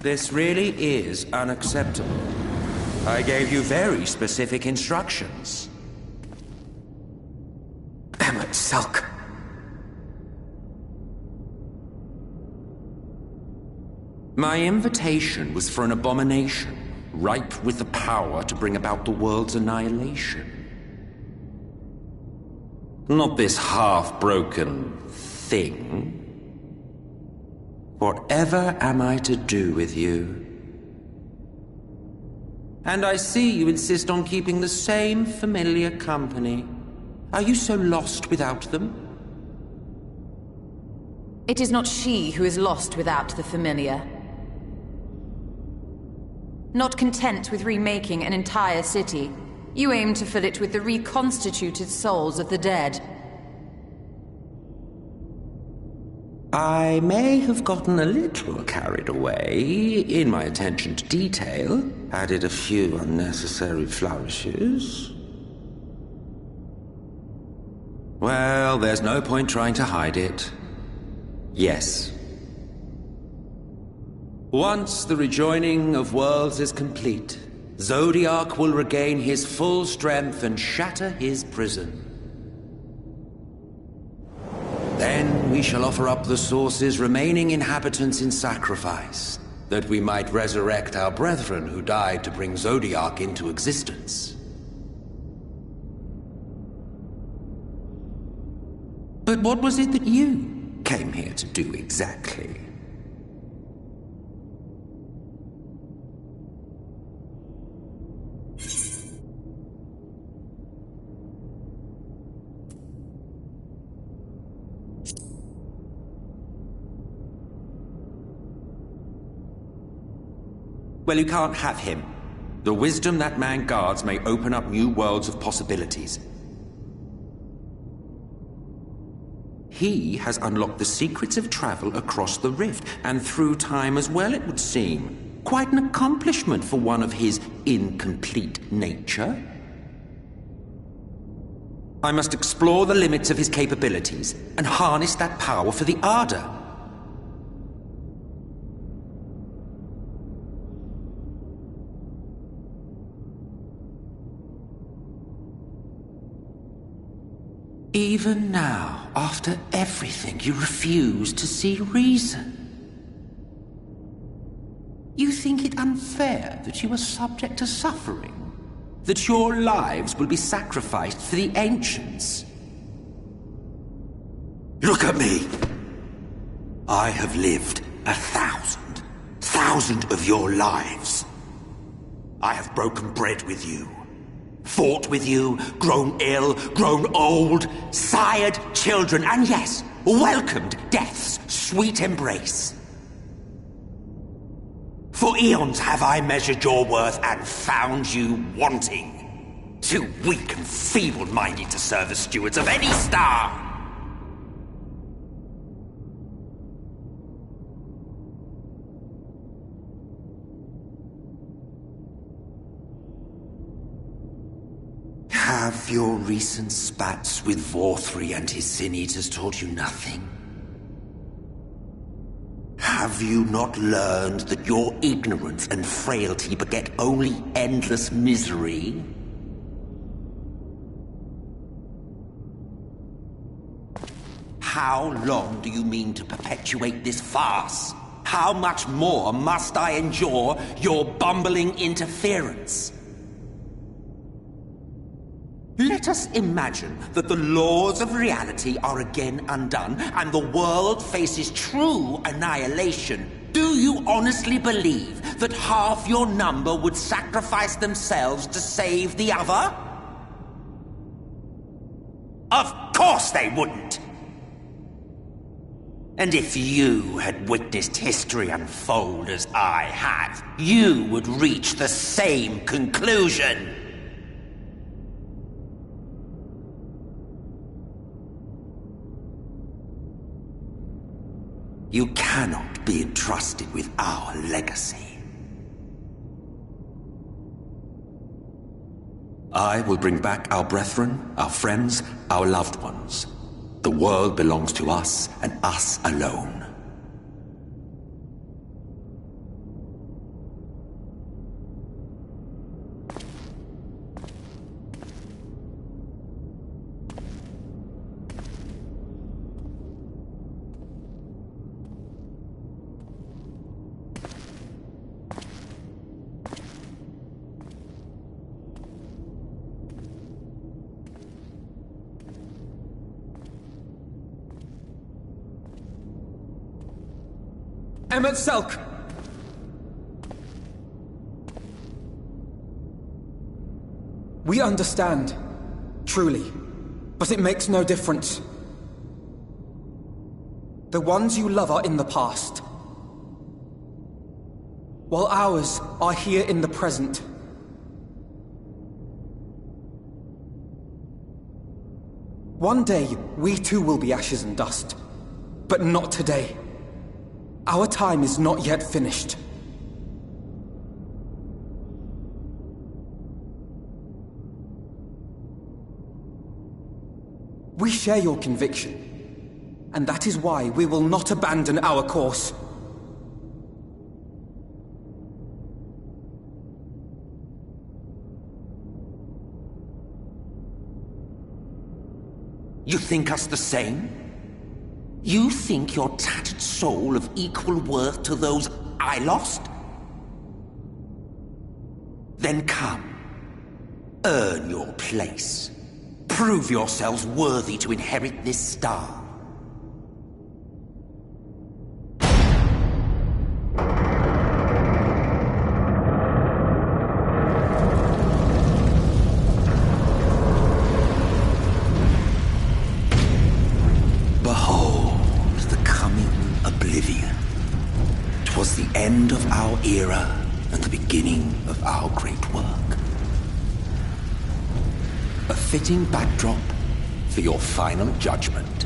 This really is unacceptable. I gave you very specific instructions. Emet-Selch. My invitation was for an abomination, ripe with the power to bring about the world's annihilation. Not this half-broken thing. Whatever am I to do with you? And I see you insist on keeping the same familiar company. Are you so lost without them? It is not she who is lost without the familiar. Not content with remaking an entire city, you aim to fill it with the reconstituted souls of the dead. I may have gotten a little carried away in my attention to detail, added a few unnecessary flourishes. Well, there's no point trying to hide it. Yes. Once the rejoining of worlds is complete, Zodiark will regain his full strength and shatter his prison. Then we shall offer up the Source's remaining inhabitants in sacrifice, that we might resurrect our brethren who died to bring Zodiark into existence. But what was it that you came here to do exactly? Well, you can't have him. The wisdom that man guards may open up new worlds of possibilities. He has unlocked the secrets of travel across the rift, and through time as well, it would seem. Quite an accomplishment for one of his incomplete nature. I must explore the limits of his capabilities, and harness that power for the Ardor. Even now, after everything, you refuse to see reason. You think it unfair that you are subject to suffering? That your lives will be sacrificed for the Ancients? Look at me! I have lived 1,000 of your lives. I have broken bread with you. Fought with you, grown ill, grown old, sired children, and yes, welcomed death's sweet embrace. For eons have I measured your worth and found you wanting. Too weak and feeble-minded to serve as stewards of any star. Have your recent spats with Vorthri and his Sin Eaters taught you nothing? Have you not learned that your ignorance and frailty beget only endless misery? How long do you mean to perpetuate this farce? How much more must I endure your bumbling interference? Let us imagine that the laws of reality are again undone, and the world faces true annihilation. Do you honestly believe that half your number would sacrifice themselves to save the other? Of course they wouldn't! And if you had witnessed history unfold as I have, you would reach the same conclusion. You cannot be entrusted with our legacy. I will bring back our brethren, our friends, our loved ones. The world belongs to us, and us alone. Emet-Selch! We understand, truly, but it makes no difference. The ones you love are in the past, while ours are here in the present. One day, we too will be ashes and dust, but not today. Our time is not yet finished. We share your conviction, and that is why we will not abandon our course. You think us the same? You think your tattered soul of equal worth to those I lost? Then come. Earn your place. Prove yourselves worthy to inherit this star. Behold the coming oblivion. 'Twas the end of our era and the beginning of our great work. A fitting backdrop for your final judgment.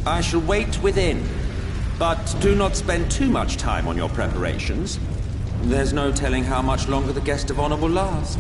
I shall wait within, but do not spend too much time on your preparations. There's no telling how much longer the guest of honor will last.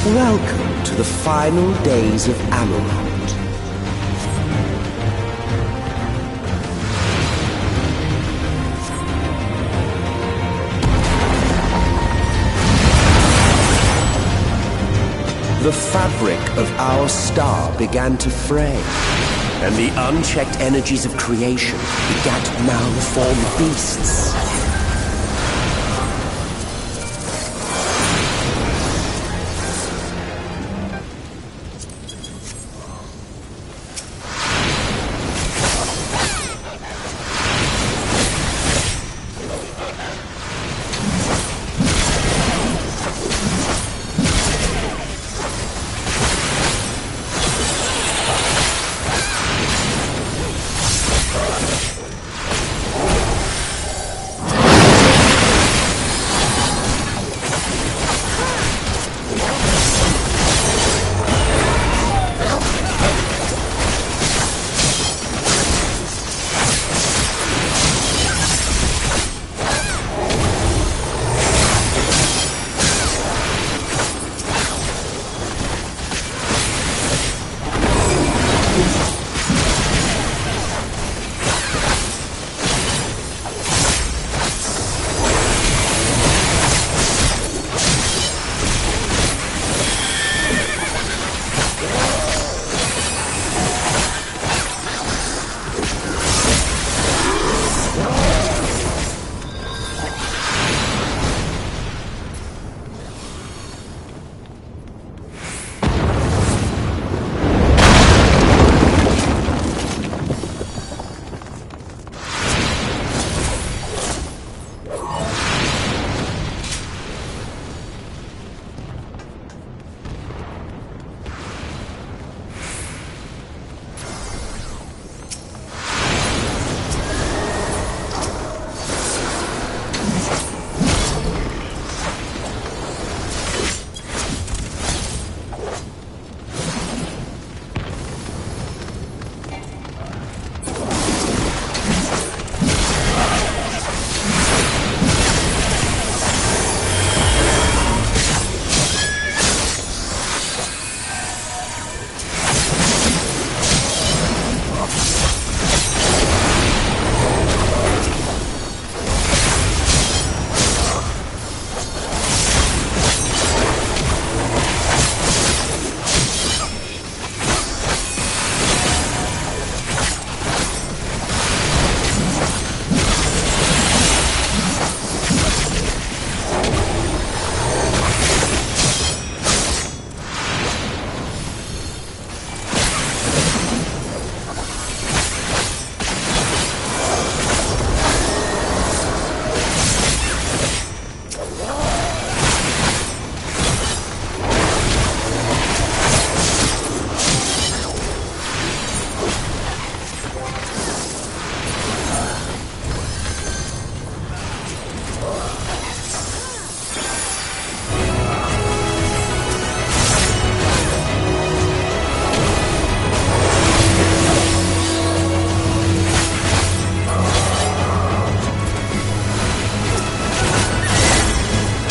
Welcome to the final days of Amarant. The fabric of our star began to fray, and the unchecked energies of creation begat malformed beasts.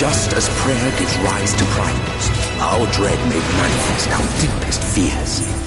Just as prayer gives rise to primes, our dread may manifest our deepest fears.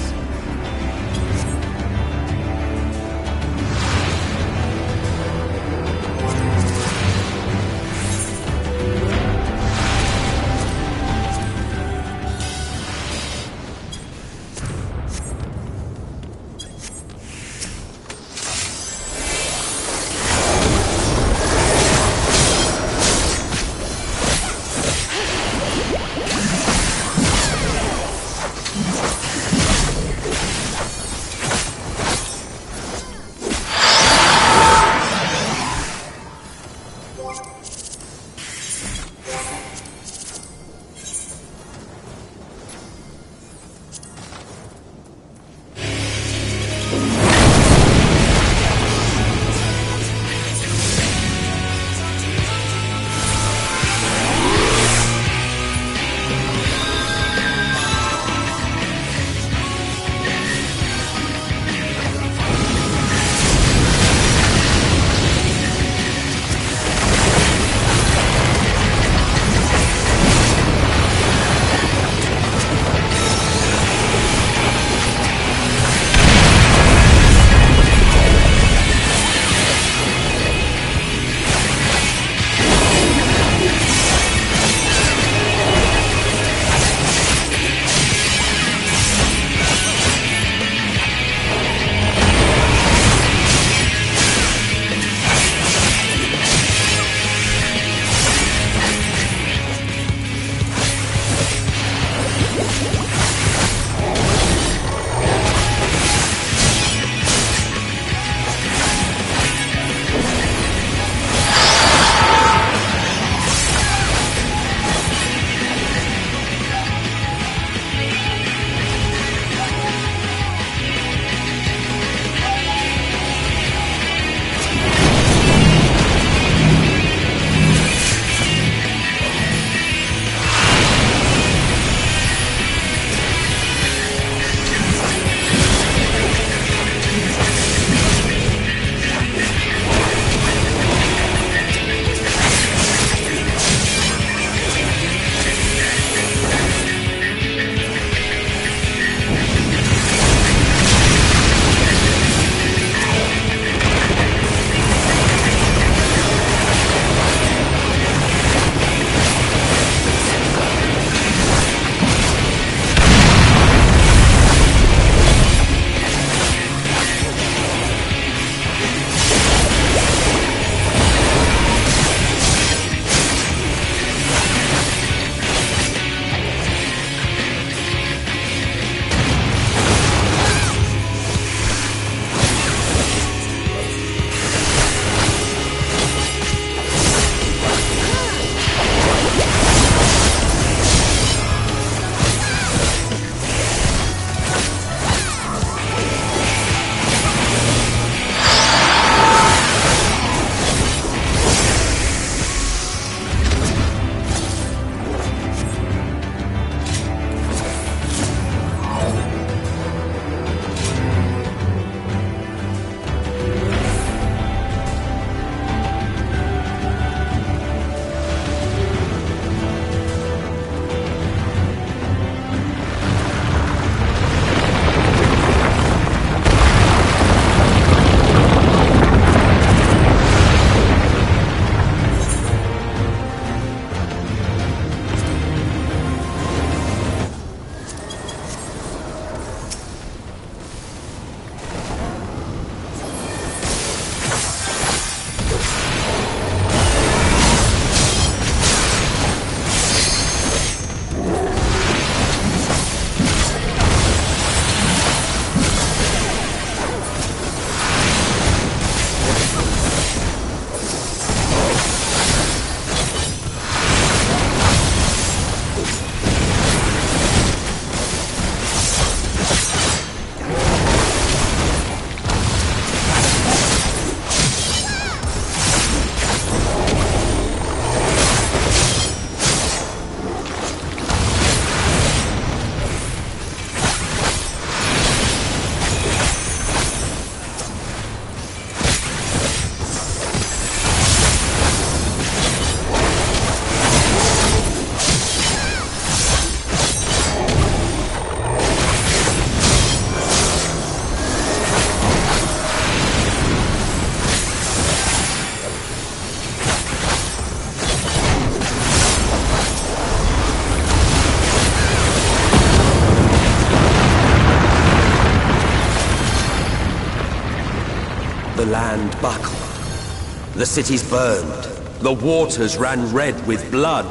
land buckled. The cities burned. The waters ran red with blood.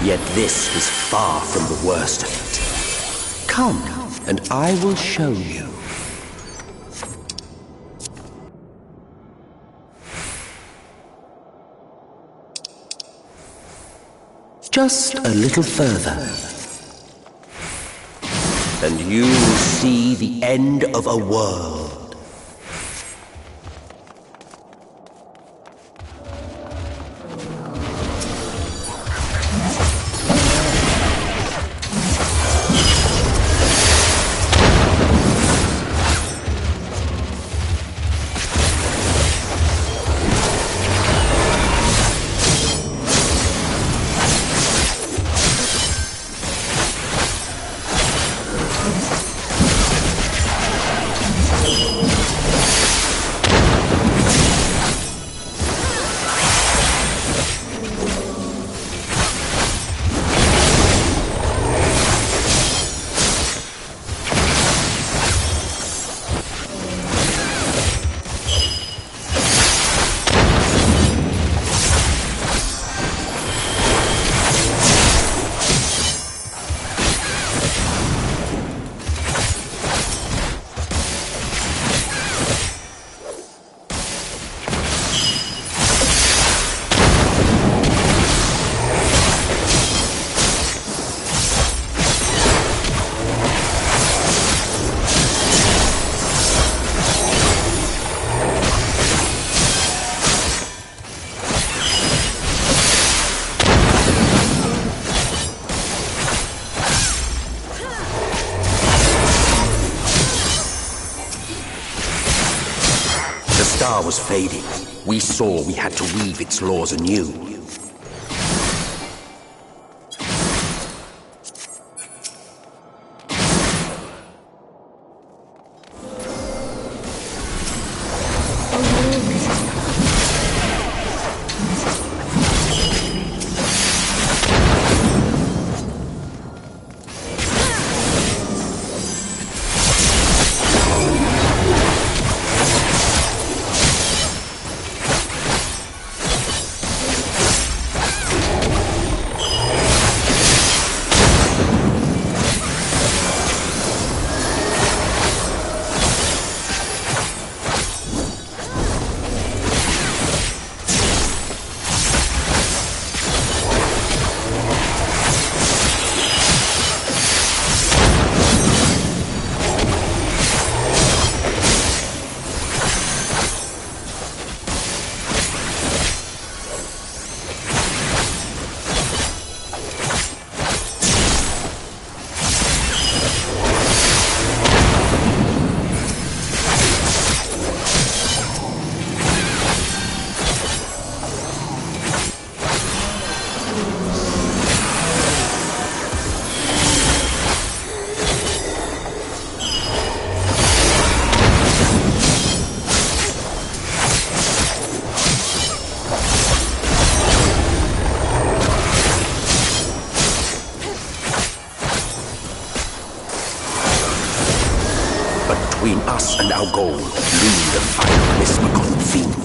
Yet this is far from the worst of it. Come, and I will show you. Just a little further. And you will see the end of a world. The star was fading. We saw we had to weave its laws anew. Between us and our goal loomed the final Mismacon fiend.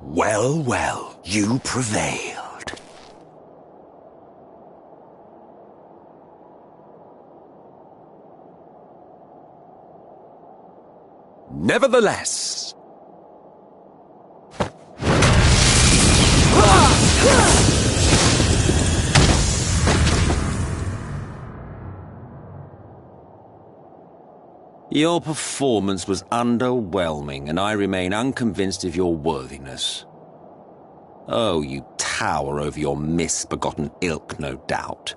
Well, well, you prevailed. Nevertheless... Your performance was underwhelming, and I remain unconvinced of your worthiness. Oh, you tower over your misbegotten ilk, no doubt.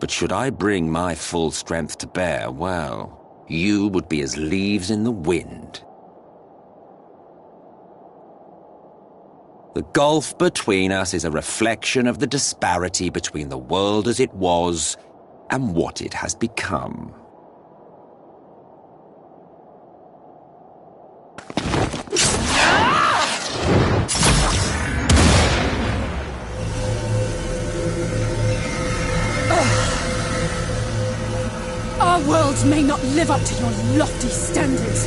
But should I bring my full strength to bear, well, you would be as leaves in the wind. The gulf between us is a reflection of the disparity between the world as it was and what it has become. Our worlds may not live up to your lofty standards,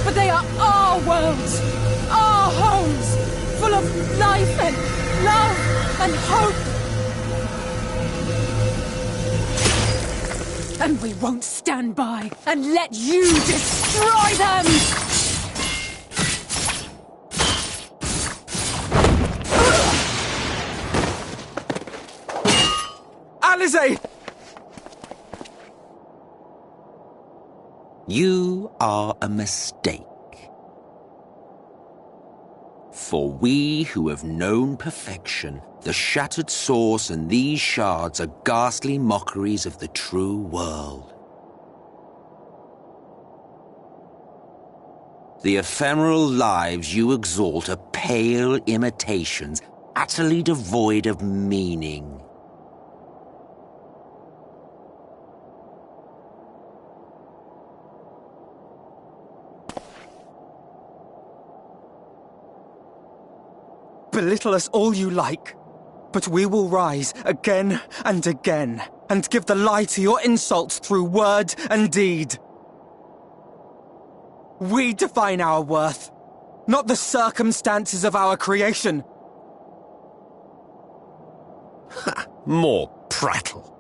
but they are our worlds, our homes, full of life and love and hope. And we won't stand by and let you destroy them! Alisaie! You are a mistake. For we who have known perfection, the shattered source and these shards are ghastly mockeries of the true world. The ephemeral lives you exalt are pale imitations, utterly devoid of meaning. Belittle us all you like, but we will rise again and again, and give the lie to your insults through word and deed. We define our worth, not the circumstances of our creation. Ha! More prattle.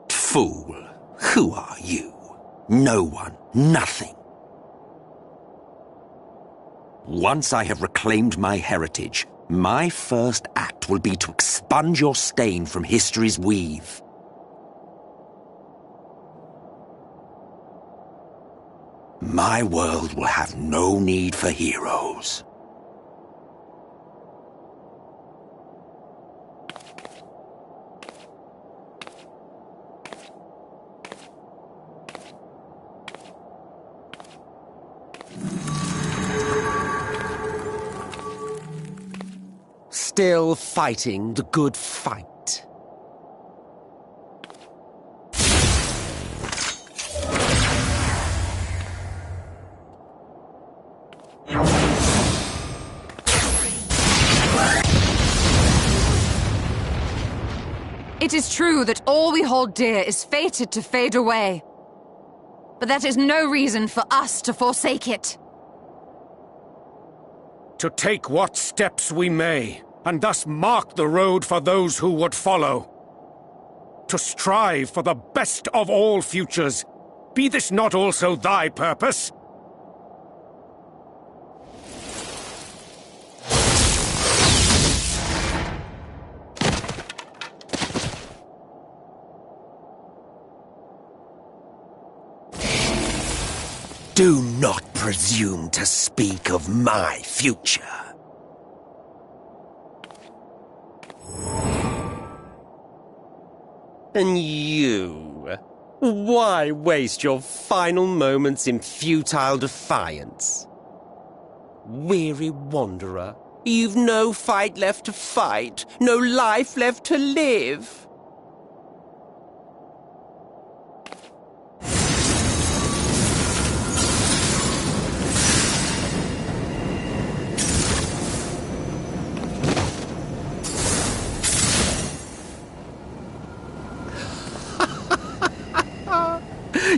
Fool, who are you? No one, nothing. Once I have reclaimed my heritage, my first act will be to expunge your stain from history's weave. My world will have no need for heroes. Still fighting the good fight. It is true that all we hold dear is fated to fade away. But that is no reason for us to forsake it. To take what steps we may, and thus mark the road for those who would follow. To strive for the best of all futures. Be this not also thy purpose? Do not presume to speak of my future. And you? Why waste your final moments in futile defiance? Weary wanderer, You've no fight left to fight, no life left to live.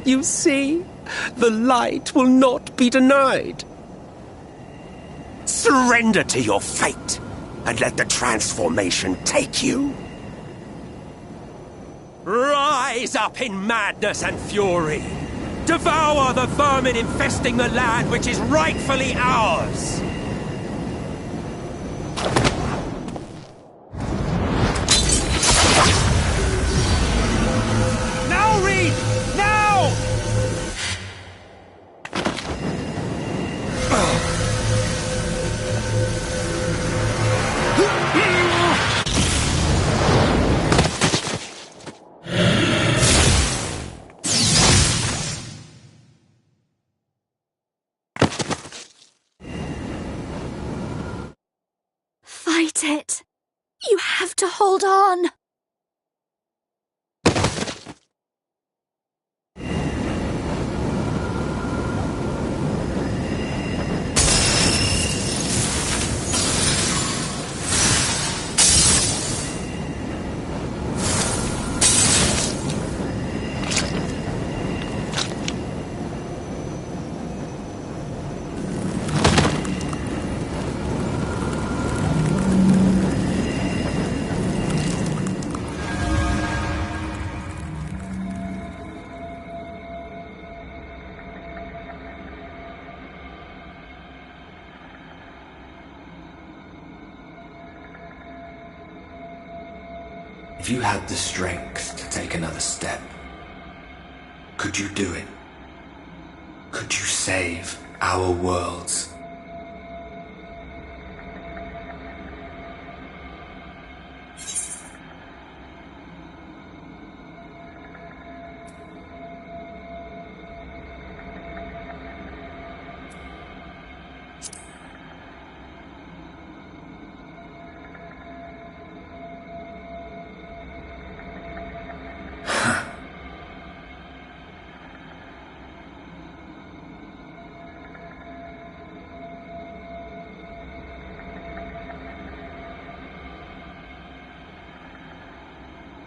You see, the light will not be denied. Surrender to your fate, and let the transformation take you. Rise up in madness and fury. Devour the vermin infesting the land which is rightfully ours. Now, Reed! Now! Fight it. You have to hold on. If you had the strength to take another step, could you do it? Could you save our worlds?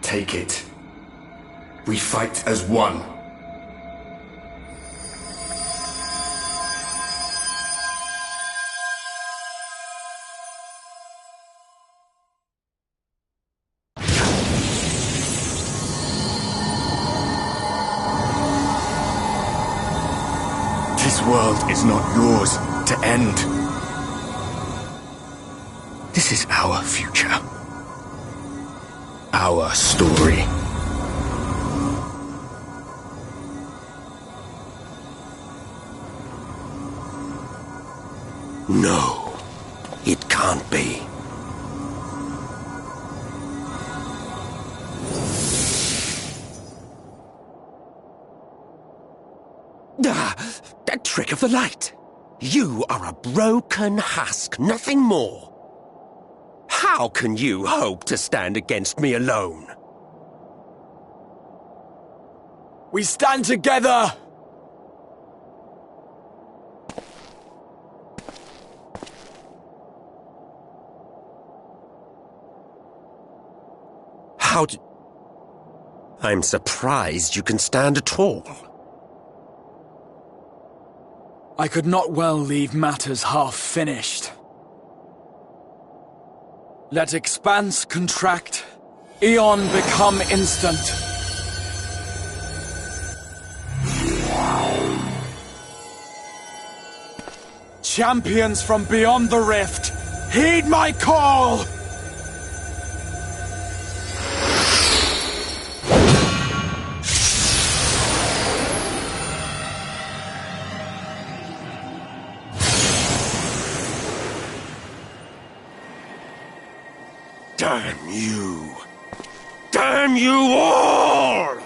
Take it. We fight as one. This world is not yours to end. This is our future. Our story. No, it can't be. That trick of the light. You are a broken husk, nothing more. How can you hope to stand against me alone? We stand together! I'm surprised you can stand at all. I could not well leave matters half-finished. Let expanse contract, Eon become instant. Champions from beyond the rift, heed my call! Damn you! Damn you all!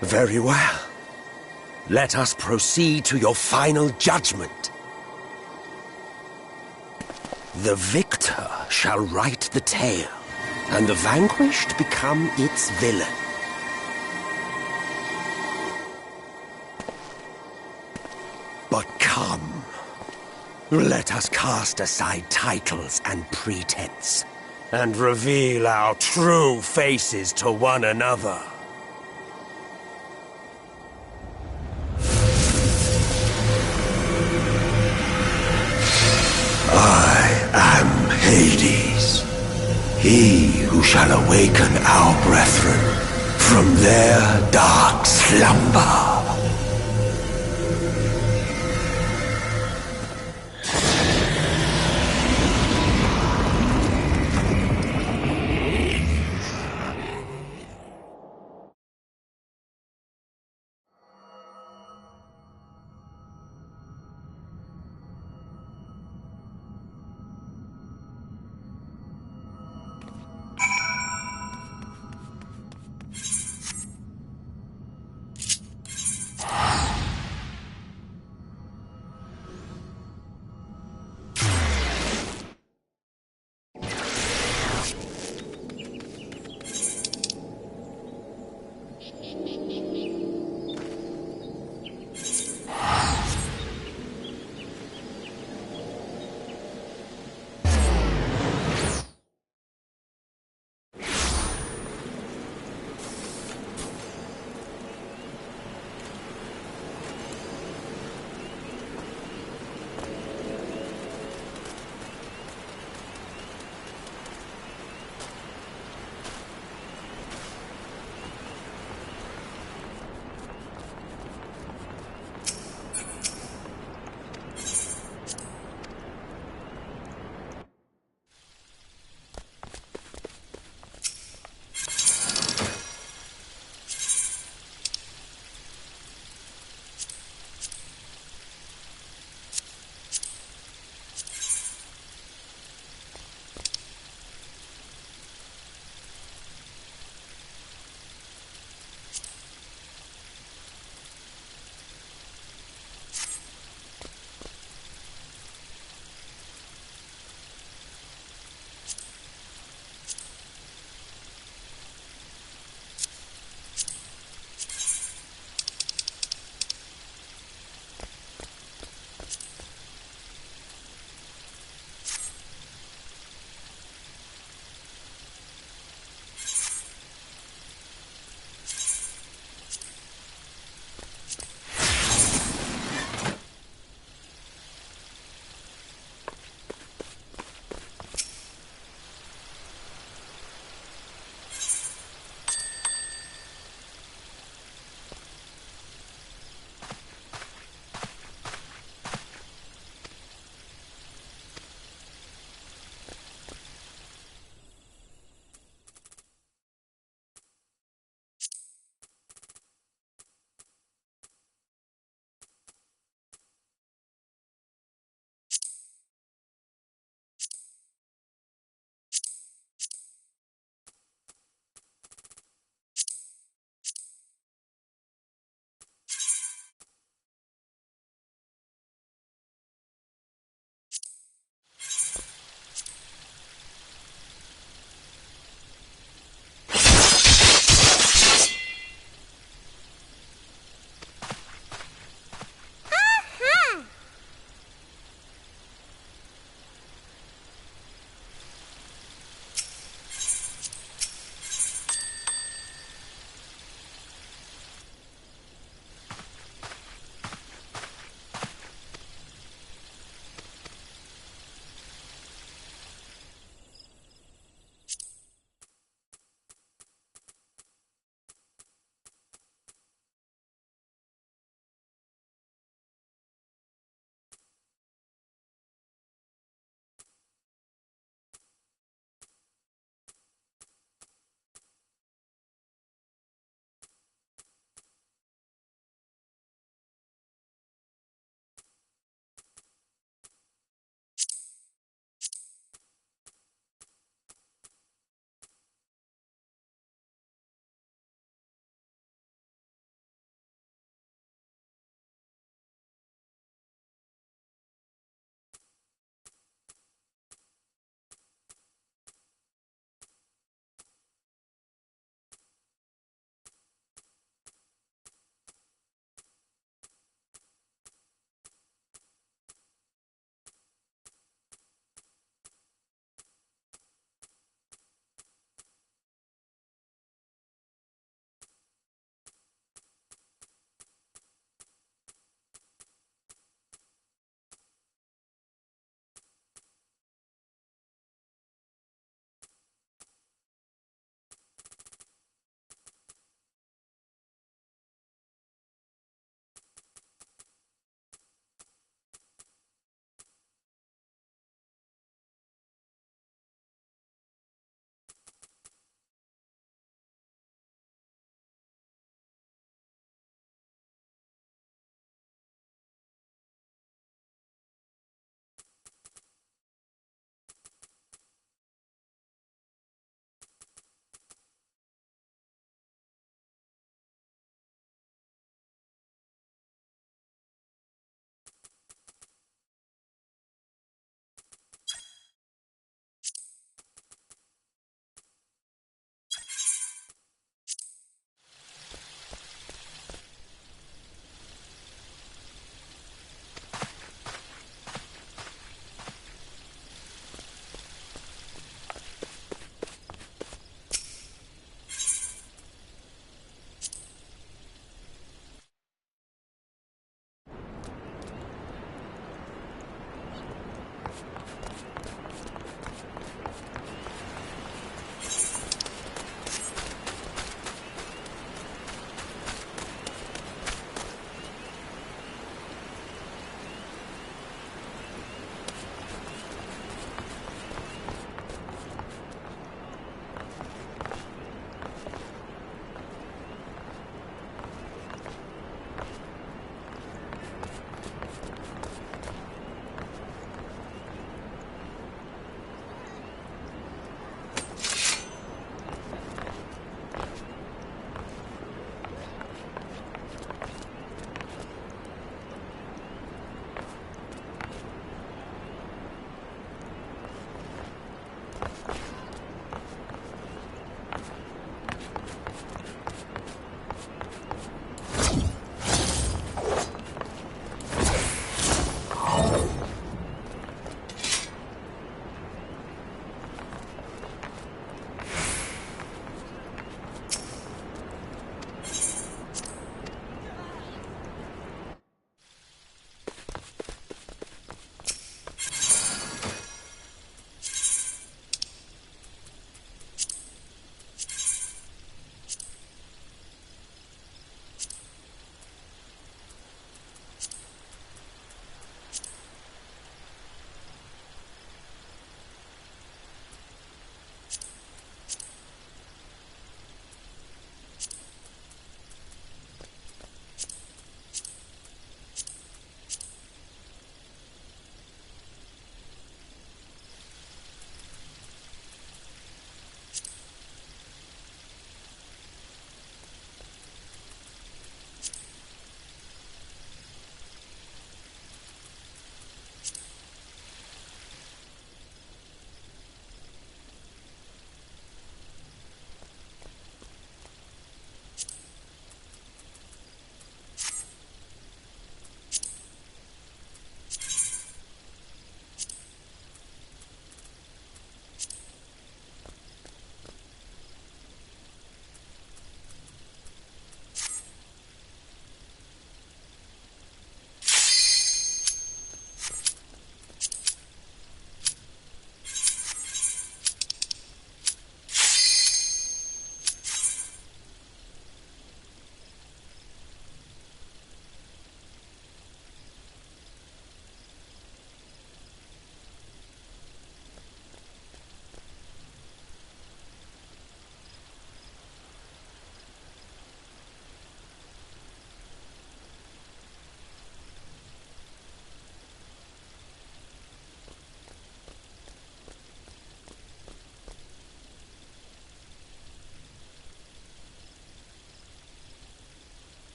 Very well. Let us proceed to your final judgment. The victor shall write the tale, and the vanquished become its villain. But come, let us cast aside titles and pretense, and reveal our true faces to one another. I am Hades, he who shall awaken our brethren from their dark slumber.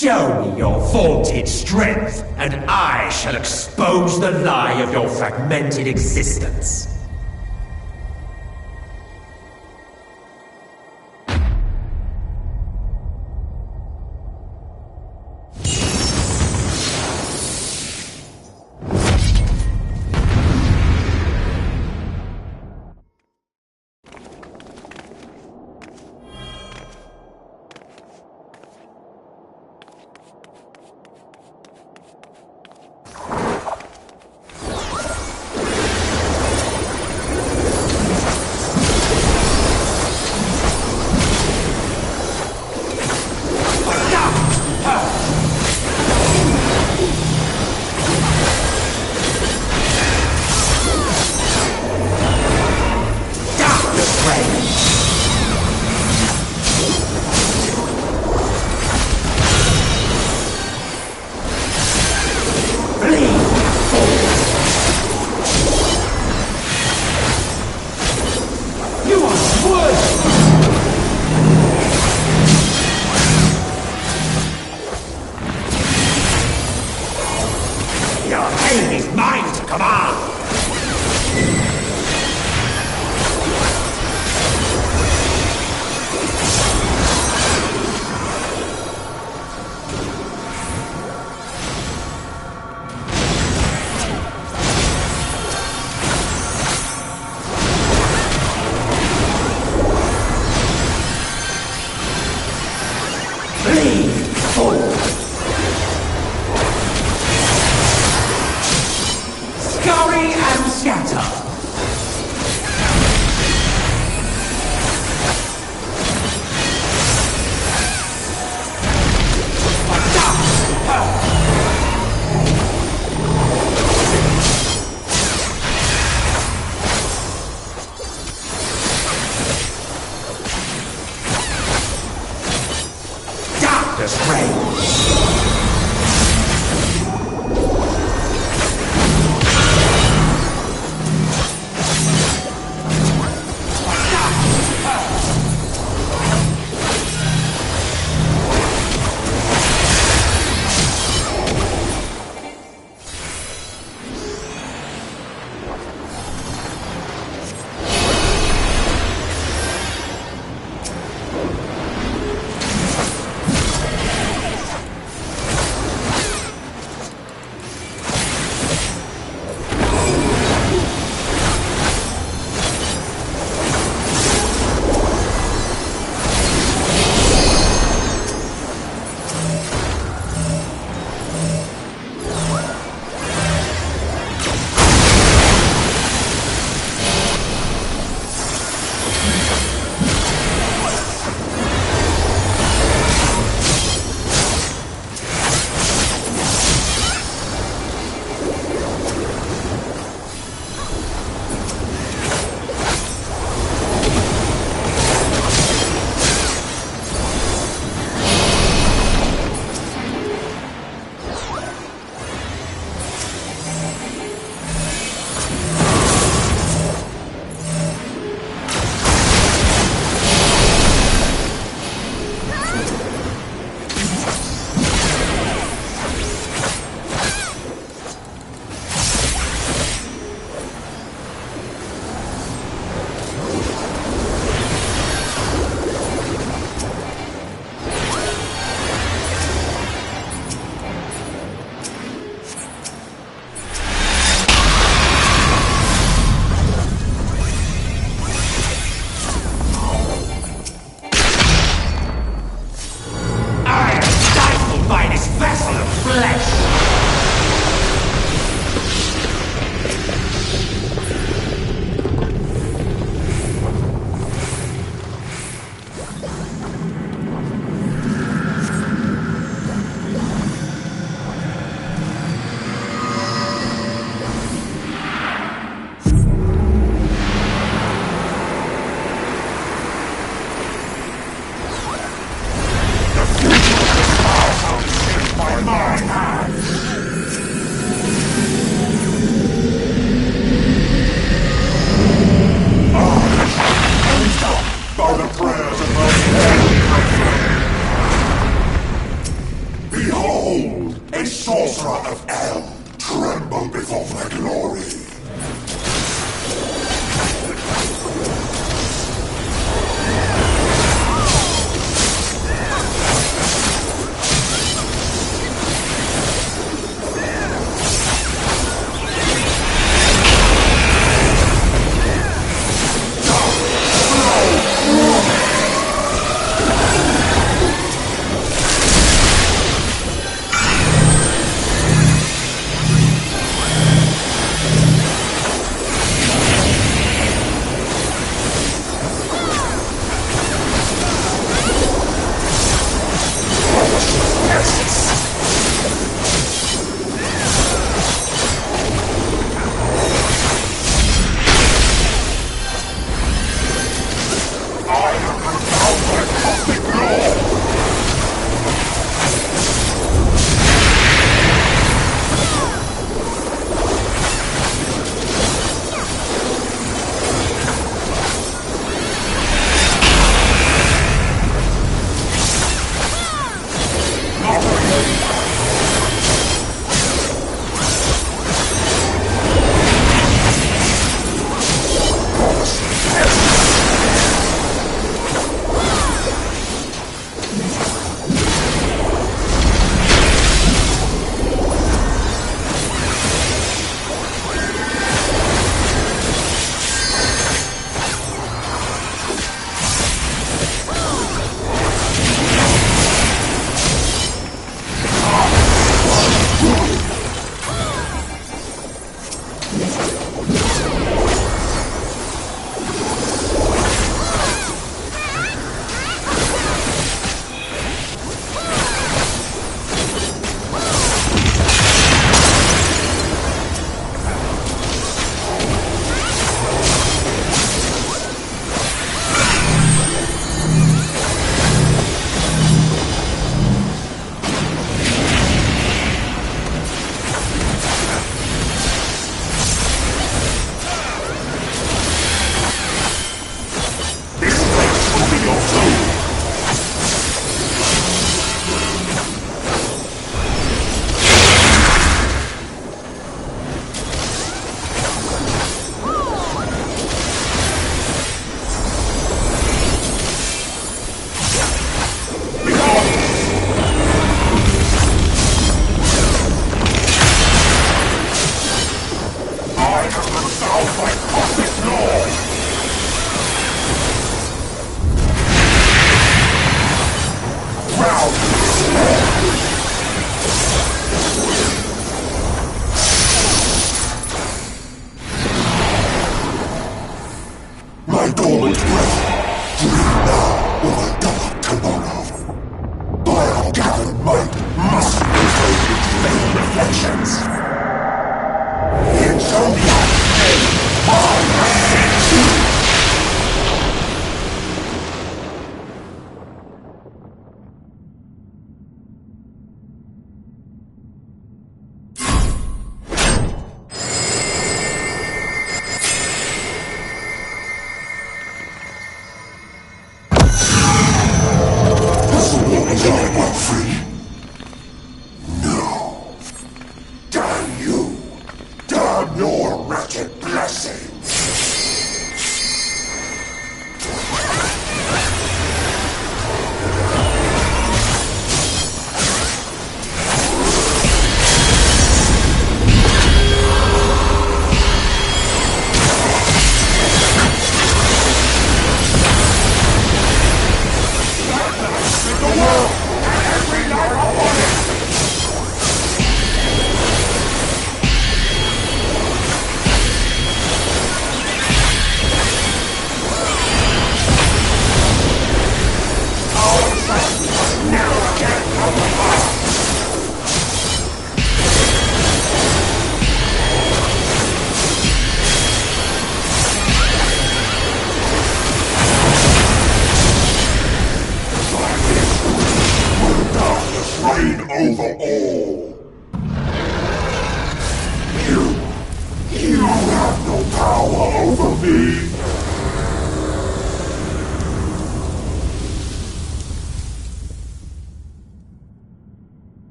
Show me your vaunted strength, and I shall expose the lie of your fragmented existence.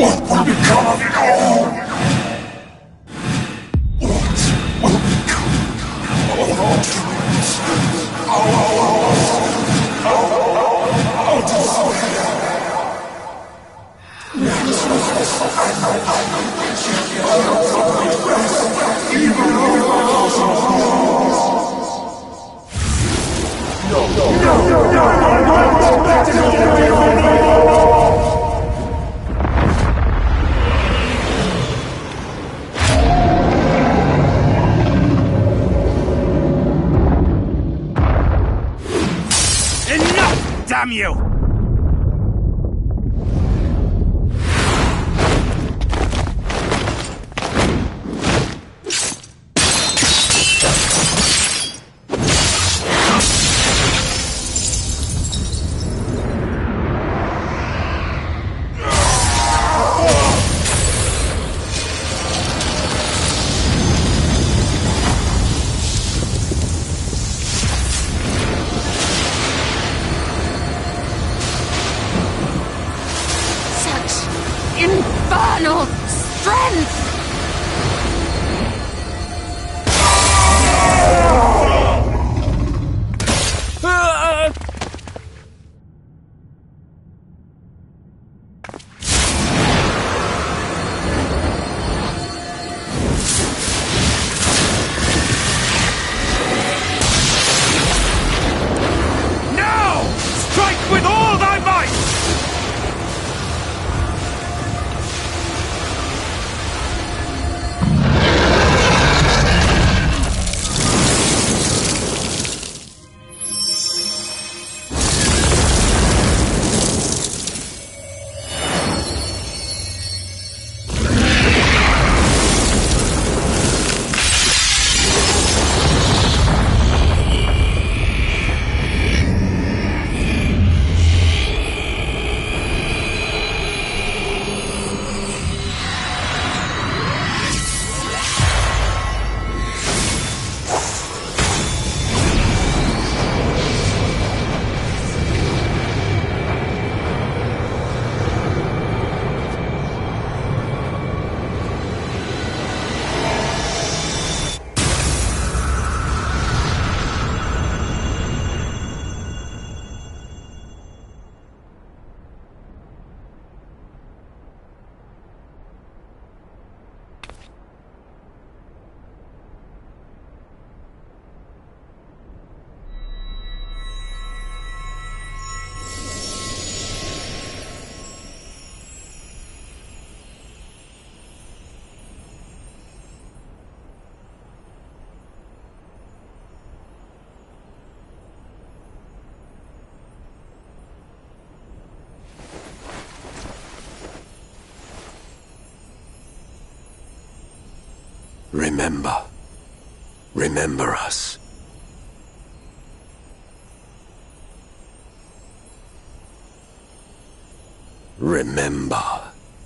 What will become of it all? What will become of our dreams? Our desire? Enough, damn you! Infernal strength! Now! Strike with all thy might! Remember. Remember us. Remember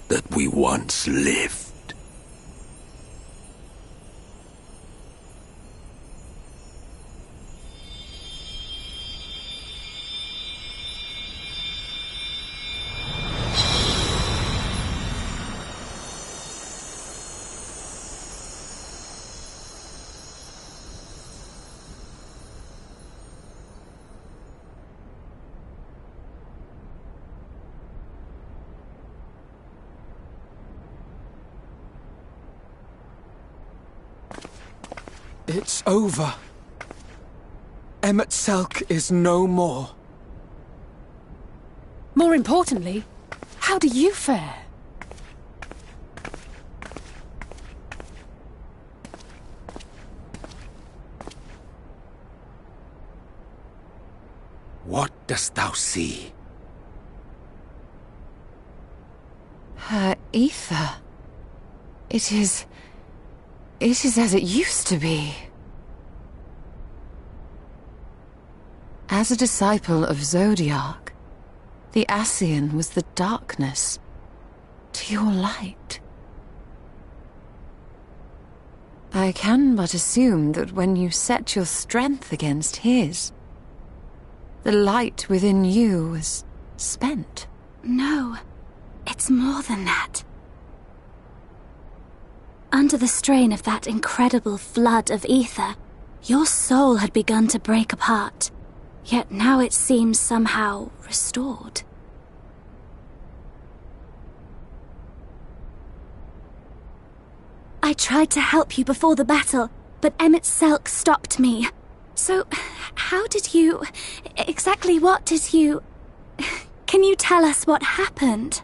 that we once lived. It's over. Emet-Selch is no more. More importantly, how do you fare? What dost thou see? Her ether. It is as it used to be. As a disciple of Zodiark, the Ascian was the darkness to your light. I can but assume that when you set your strength against his, the light within you was spent. No, it's more than that. under the strain of that incredible flood of ether, your soul had begun to break apart, yet now it seems somehow restored. I tried to help you before the battle, but Emmett Selk stopped me. So, how did you... exactly what did you... Can you tell us what happened?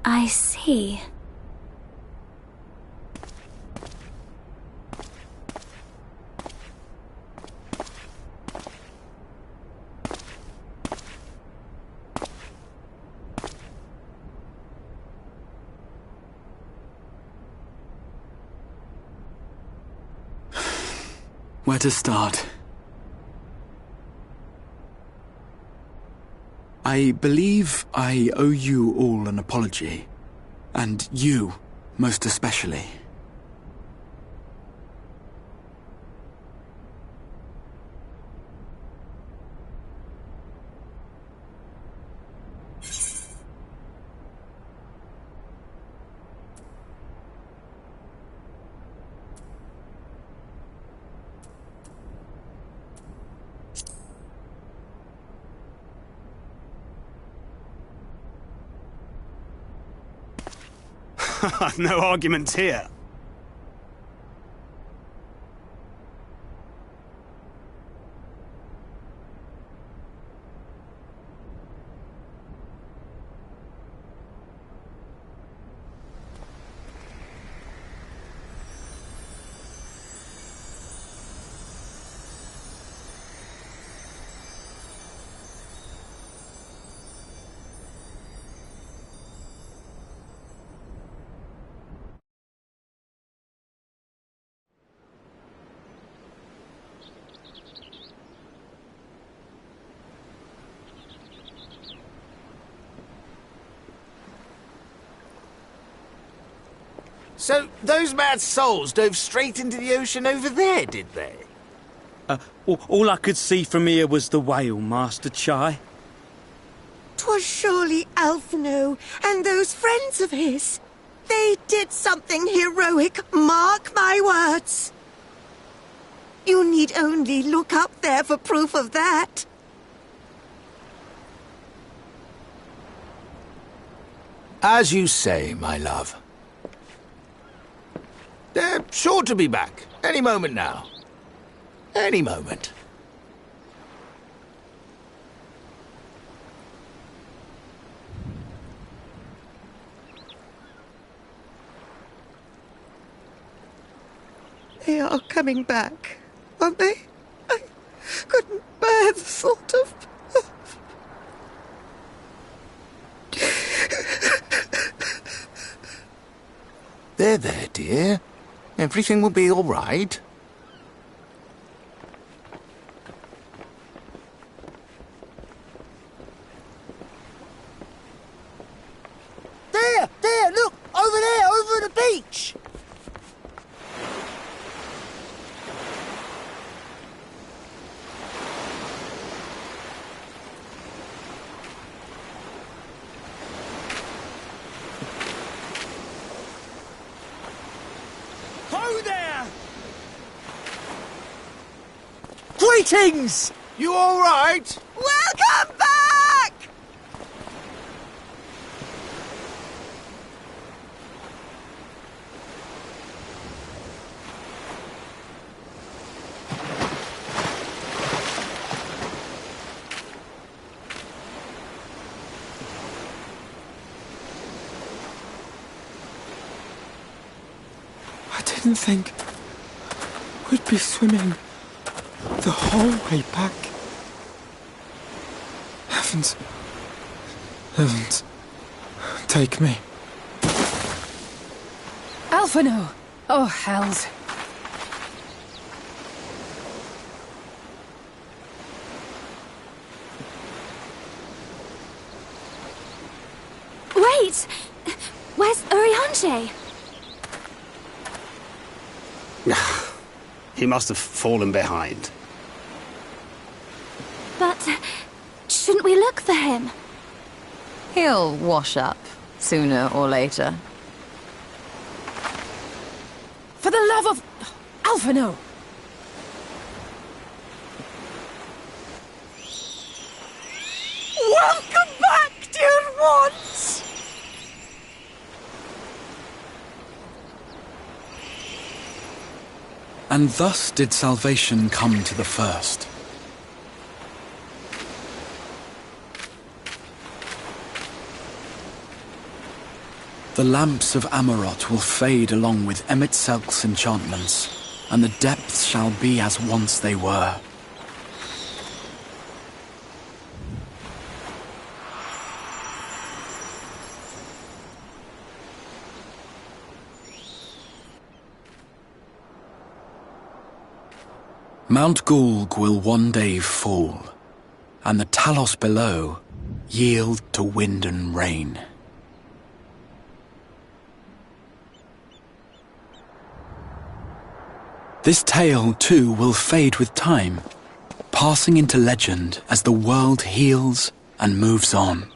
I see. Where to start? I believe I owe you all an apology. And you, most especially. No arguments here. So, those mad souls dove straight into the ocean over there, did they? All I could see from here was the whale, Master Chai. 'Twas surely Alphino and those friends of his. They did something heroic, mark my words. You need only look up there for proof of that. As you say, my love. They're sure to be back, any moment now. Any moment. They are coming back, aren't they? I couldn't bear the thought of... There, dear. Everything will be all right. There, look! Over there, over the beach! Ho there! Greetings! You all right? Welcome back! I didn't think... We'd be swimming the whole way back. Heavens. Heavens. Take me. Alphino! Oh, hells. Wait! Where's Urianger? He must have fallen behind. But shouldn't we look for him? He'll wash up, sooner or later. For the love of... Alphino! Welcome back, dear ones! And thus did salvation come to the first. The lamps of Amarot will fade along with Emet-Selch's enchantments, and the depths shall be as once they were. Mount Gulg will one day fall, and the Talos below yield to wind and rain. This tale, too, will fade with time, passing into legend as the world heals and moves on.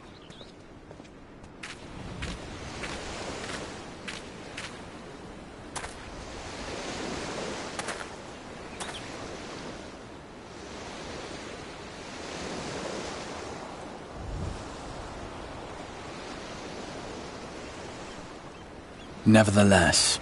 Nevertheless,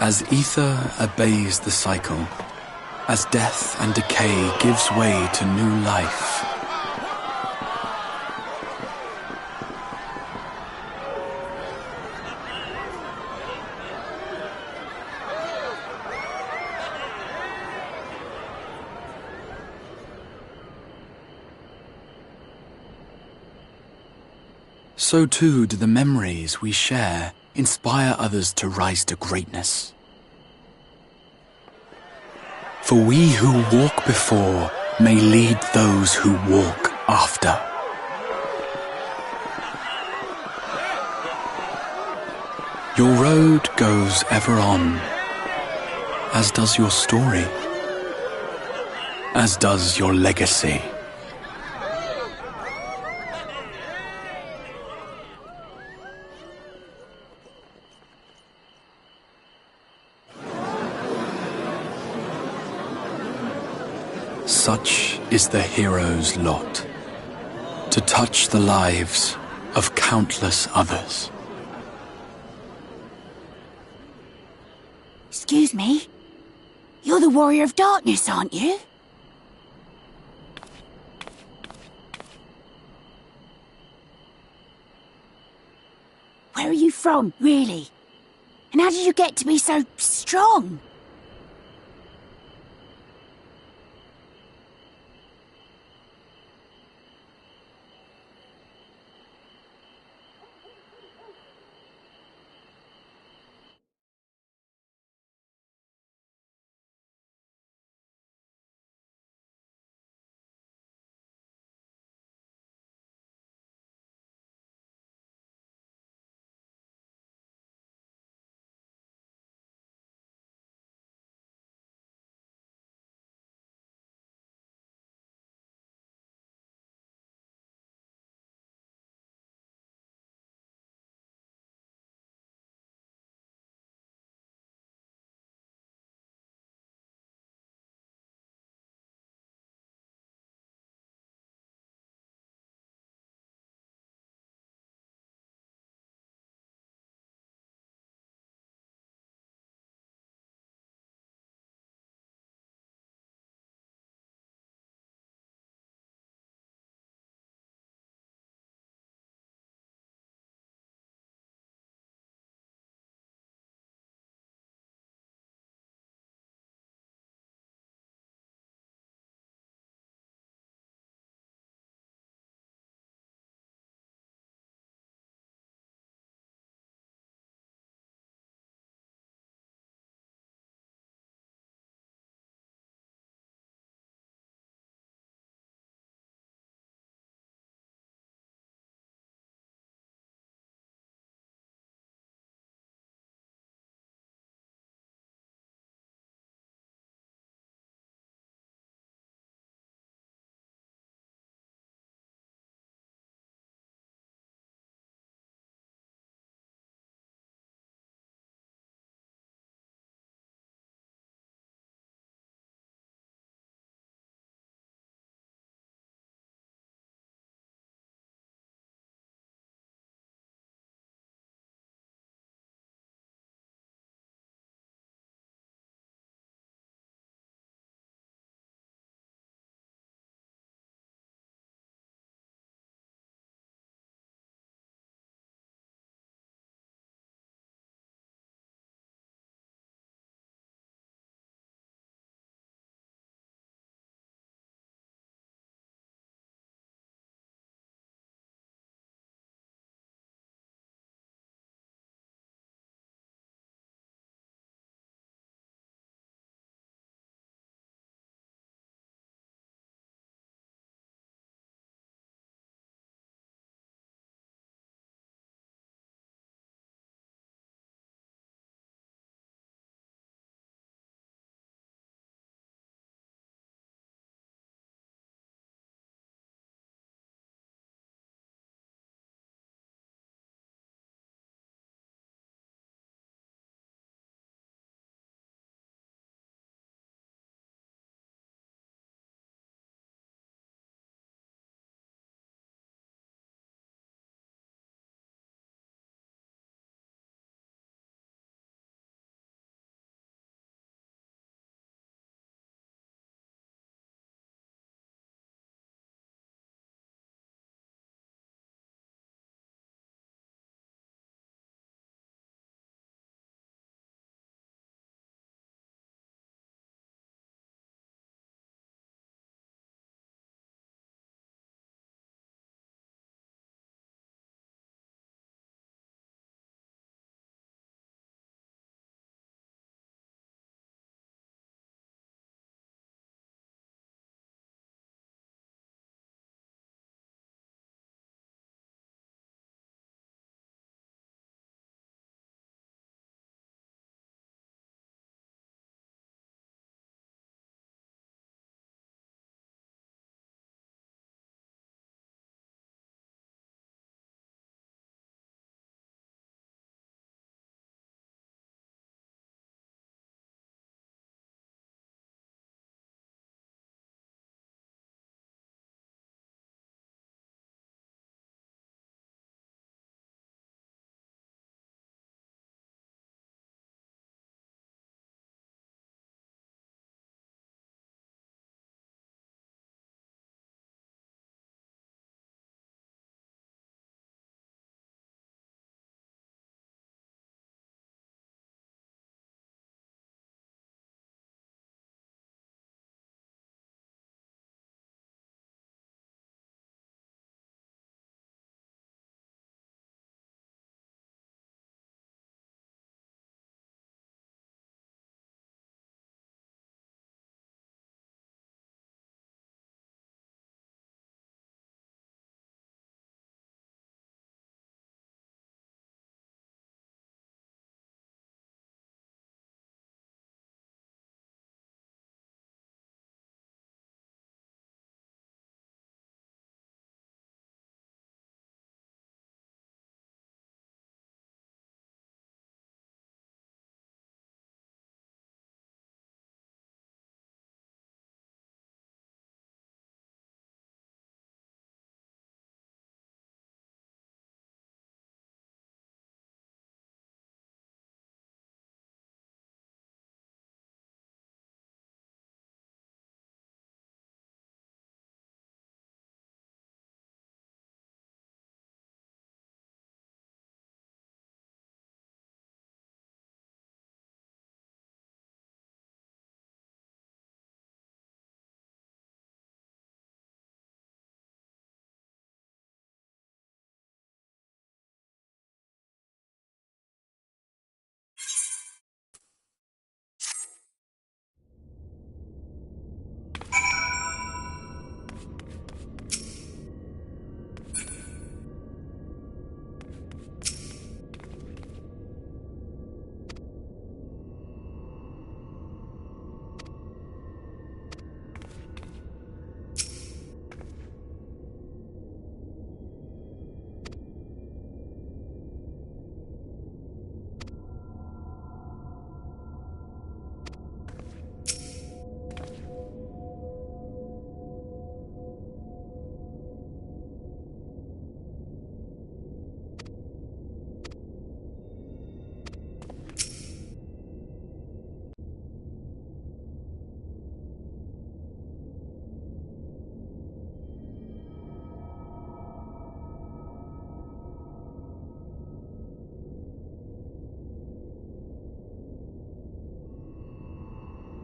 as ether obeys the cycle, as death and decay gives way to new life, so too do the memories we share inspire others to rise to greatness. For we who walk before may lead those who walk after. Your road goes ever on, as does your story, as does your legacy. Such is the hero's lot, to touch the lives of countless others. Excuse me? You're the Warrior of Darkness, aren't you? Where are you from, really? And how did you get to be so strong?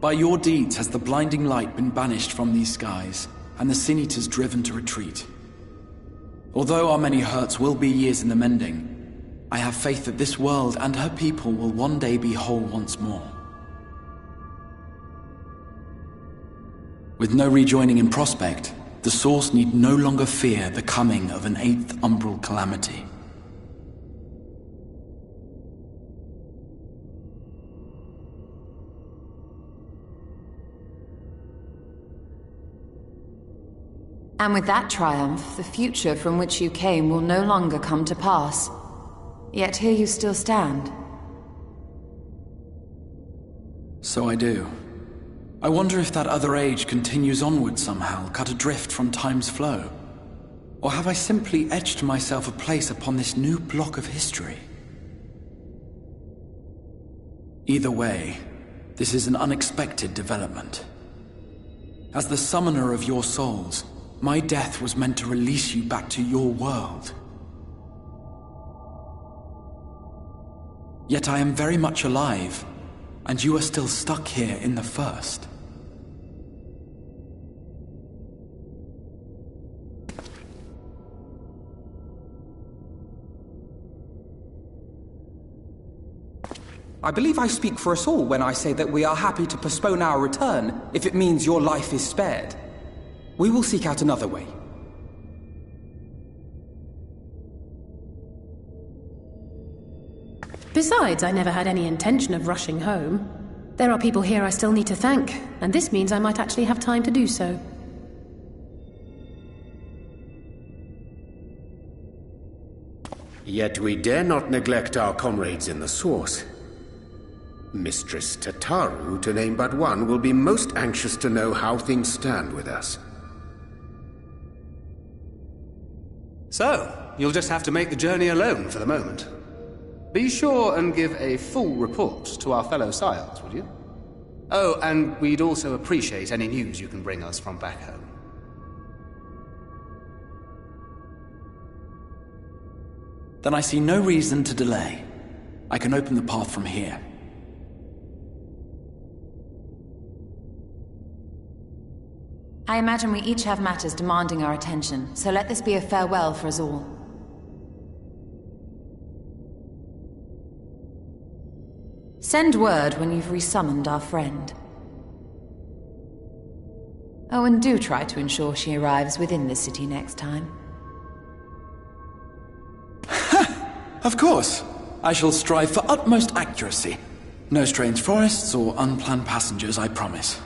By your deeds has the blinding light been banished from these skies, and the Sin Eaters driven to retreat. Although our many hurts will be years in the mending, I have faith that this world and her people will one day be whole once more. With no rejoining in prospect, the Source need no longer fear the coming of an 8th umbral calamity. And with that triumph, the future from which you came will no longer come to pass. Yet here you still stand. So I do. I wonder if that other age continues onward somehow, cut adrift from time's flow. Or have I simply etched myself a place upon this new block of history? Either way, this is an unexpected development. As the summoner of your souls, my death was meant to release you back to your world. Yet I am very much alive, and you are still stuck here in the First. I believe I speak for us all when I say that we are happy to postpone our return if it means your life is spared. We will seek out another way. Besides, I never had any intention of rushing home. There are people here I still need to thank, and this means I might actually have time to do so. Yet we dare not neglect our comrades in the Source. Mistress Tataru, to name but one, will be most anxious to know how things stand with us. So, you'll just have to make the journey alone for the moment. Be sure and give a full report to our fellow sires, would you? Oh, and we'd also appreciate any news you can bring us from back home. Then I see no reason to delay. I can open the path from here. I imagine we each have matters demanding our attention, so let this be a farewell for us all. Send word when you've resummoned our friend. Oh, and do try to ensure she arrives within the city next time. Of course. I shall strive for utmost accuracy. No strange forests or unplanned passengers, I promise.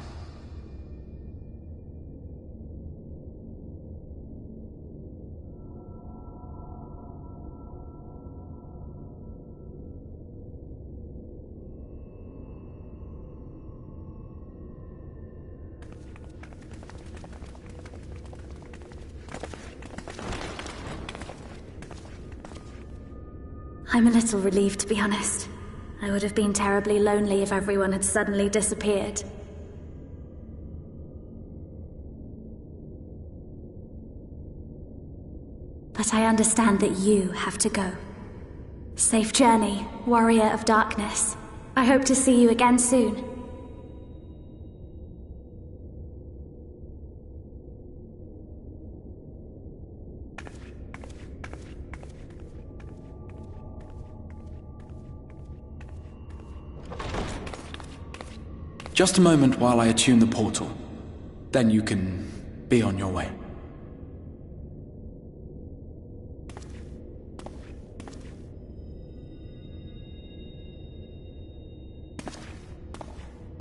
I'm a little relieved, to be honest. I would have been terribly lonely if everyone had suddenly disappeared. But I understand that you have to go. Safe journey, Warrior of Darkness. I hope to see you again soon. Just a moment while I attune the portal. Then you can be on your way.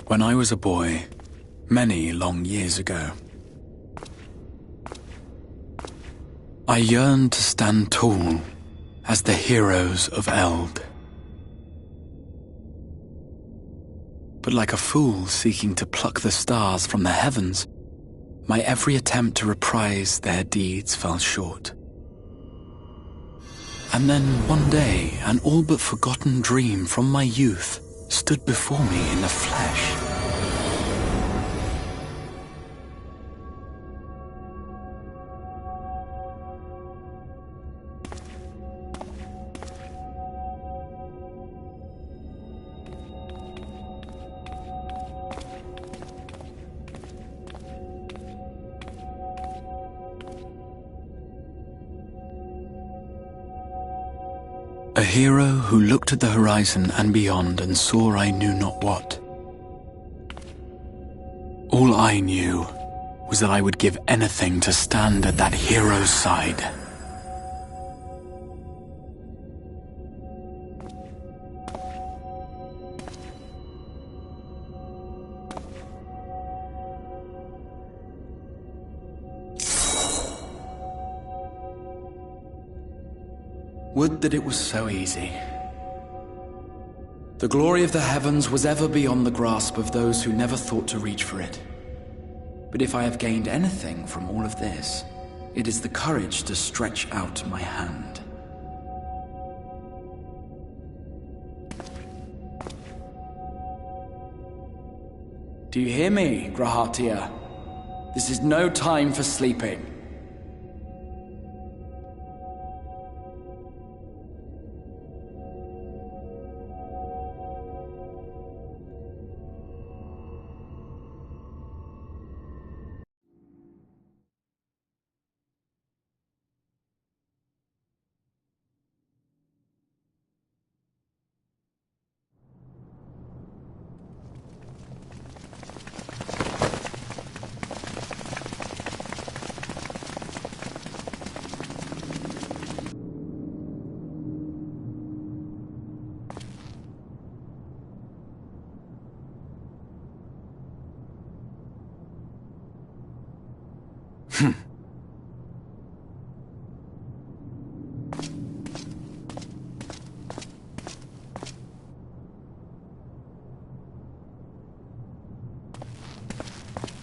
When I was a boy, many long years ago, I yearned to stand tall as the heroes of Eld. But like a fool seeking to pluck the stars from the heavens, my every attempt to reprise their deeds fell short. And then one day, an all but forgotten dream from my youth stood before me in the flesh. A hero who looked at the horizon and beyond and saw I knew not what. All I knew was that I would give anything to stand at that hero's side. Would that it was so easy. The glory of the heavens was ever beyond the grasp of those who never thought to reach for it. But if I have gained anything from all of this, it is the courage to stretch out my hand. Do you hear me, Grahatia? This is no time for sleeping.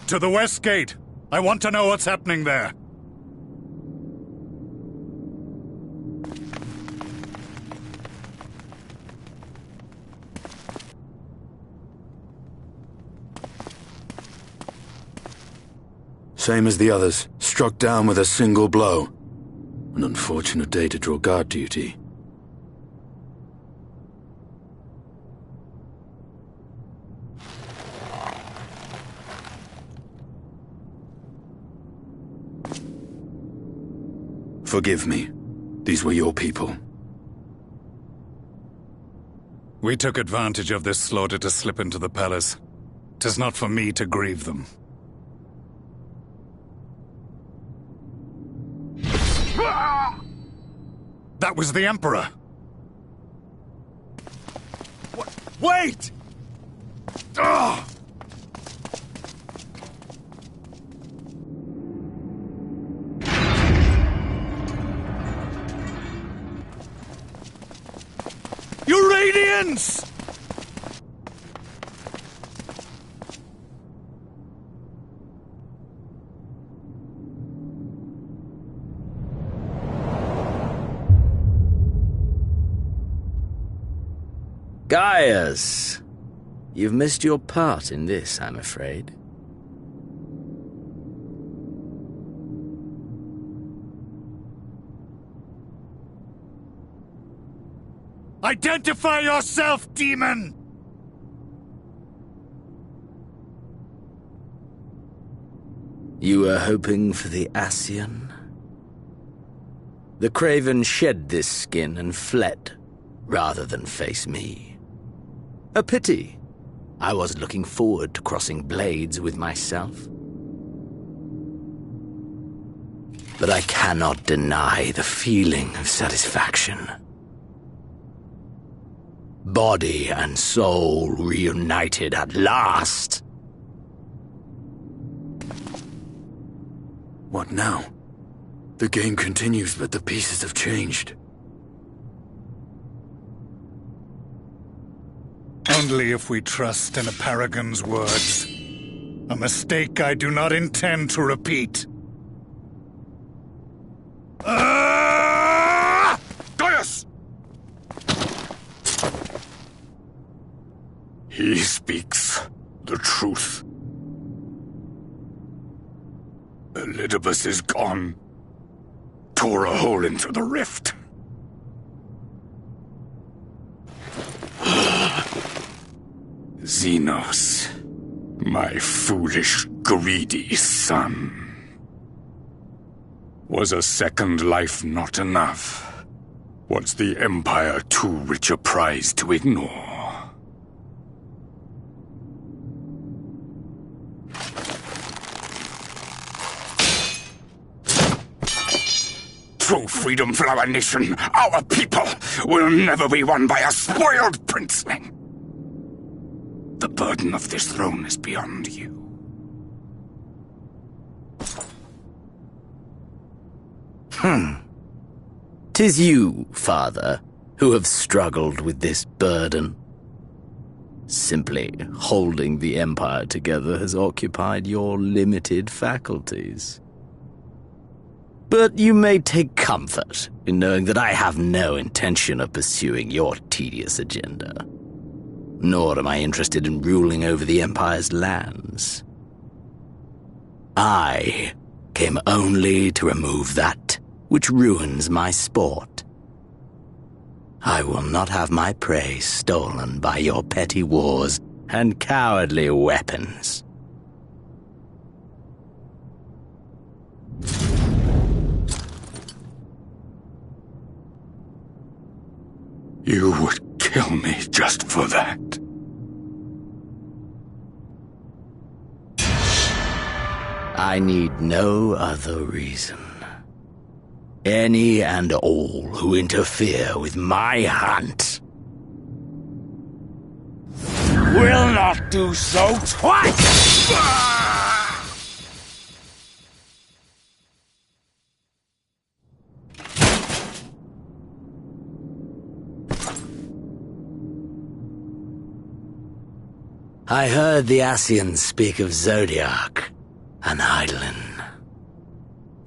To the West Gate. I want to know what's happening there. Same as the others. Struck down with a single blow. An unfortunate day to draw guard duty. Forgive me. These were your people. We took advantage of this slaughter to slip into the palace. 'Tis not for me to grieve them. That was the Emperor! Wait! Ugh! You Radiants! Gaius! You've missed your part in this, I'm afraid. Identify yourself, demon! You were hoping for the Ascian? The Craven shed this skin and fled, rather than face me. A pity. I was looking forward to crossing blades with myself. But I cannot deny the feeling of satisfaction. Body and soul reunited at last. What now? The game continues, but the pieces have changed. Only if we trust in a paragon's words. A mistake I do not intend to repeat. Gaius! He speaks the truth. Elidibus is gone. Tore a hole into the rift. Xenos, my foolish, greedy son. Was a second life not enough? Was the Empire too rich a prize to ignore? True freedom for our nation, our people, will never be won by a spoiled princeling. The burden of this throne is beyond you. 'Tis you, father, who have struggled with this burden. Simply holding the Empire together has occupied your limited faculties. But you may take comfort in knowing that I have no intention of pursuing your tedious agenda. Nor am I interested in ruling over the Empire's lands. I came only to remove that which ruins my sport. I will not have my prey stolen by your petty wars and cowardly weapons. You would kill me just for that. I need no other reason. Any and all who interfere with my hunt will not do so twice! I heard the Ascians speak of Zodiac and Eidolon.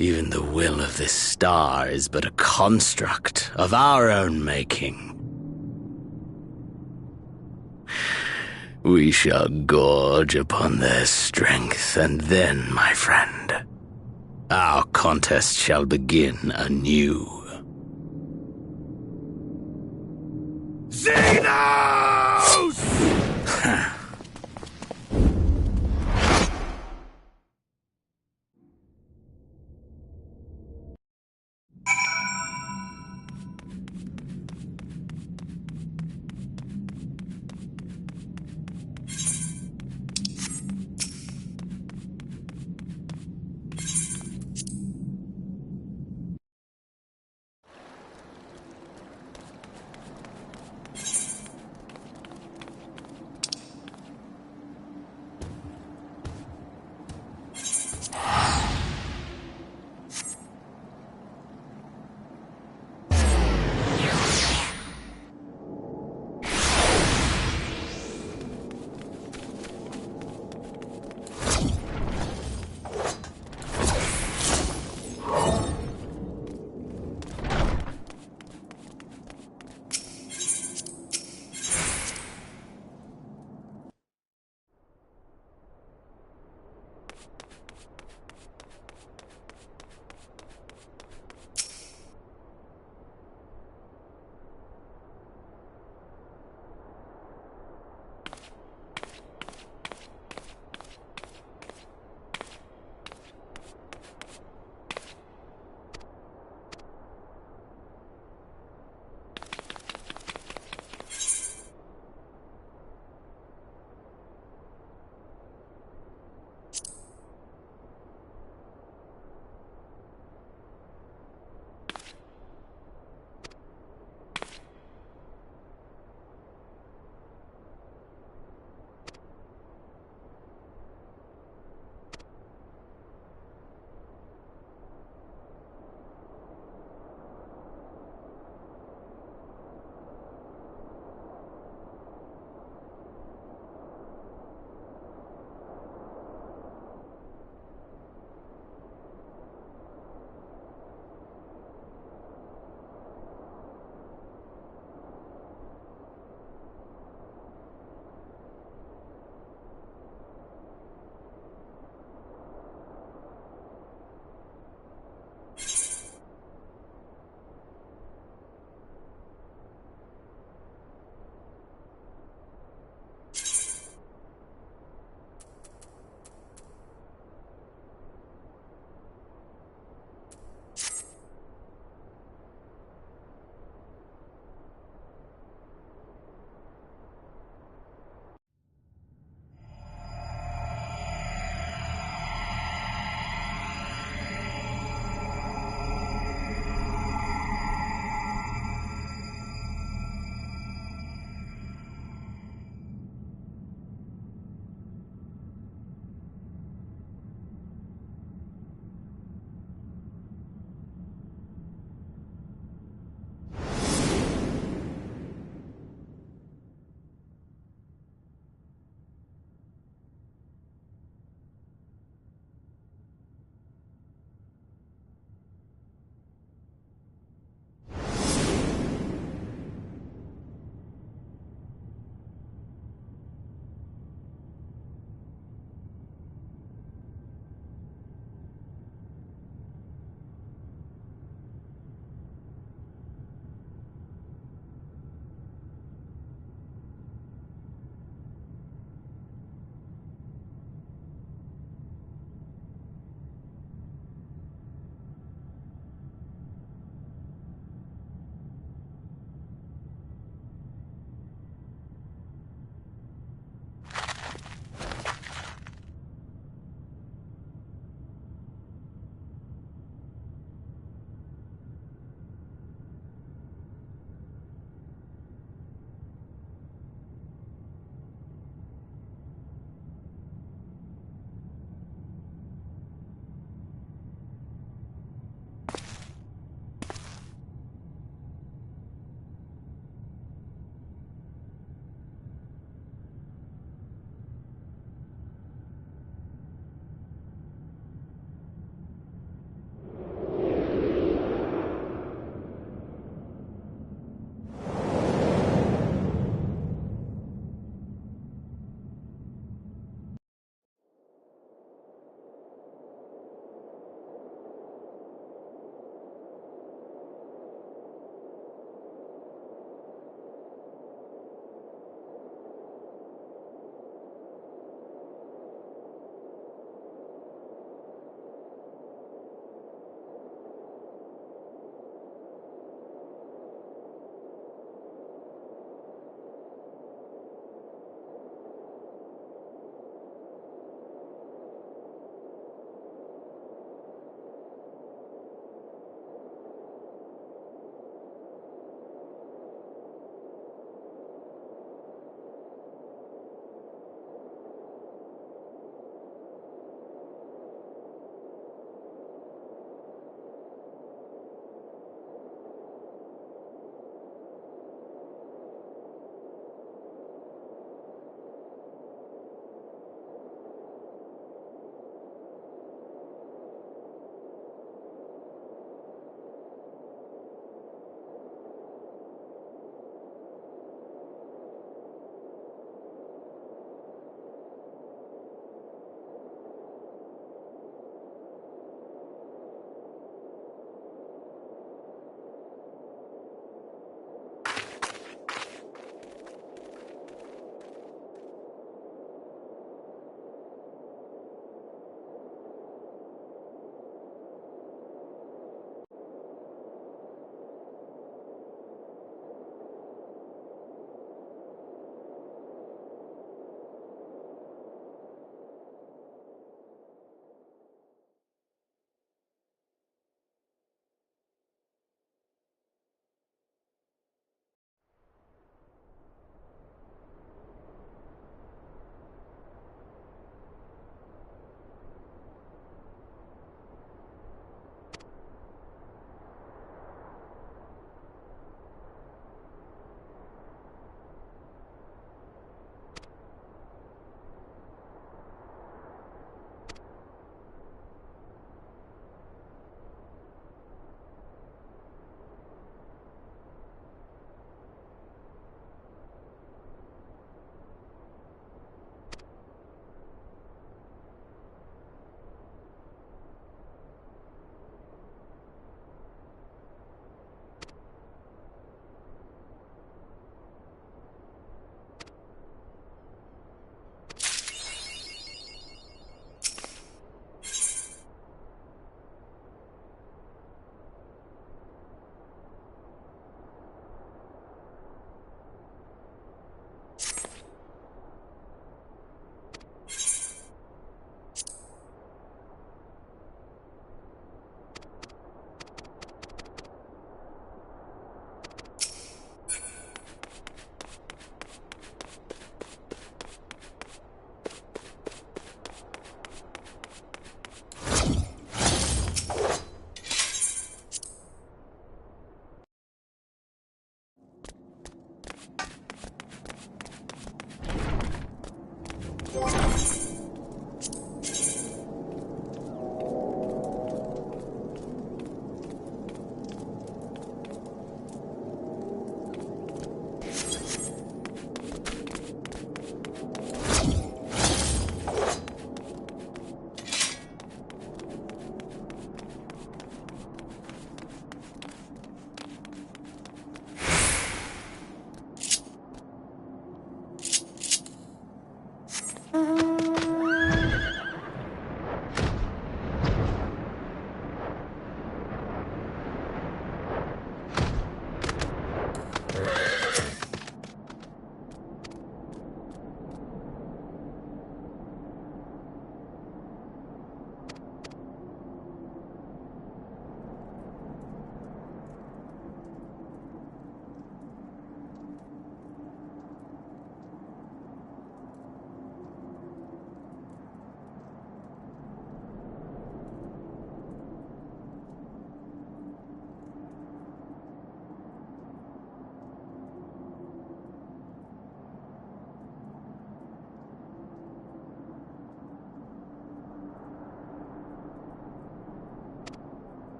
Even the will of this star is but a construct of our own making. We shall gorge upon their strength, and then, my friend, our contest shall begin anew. Xenos!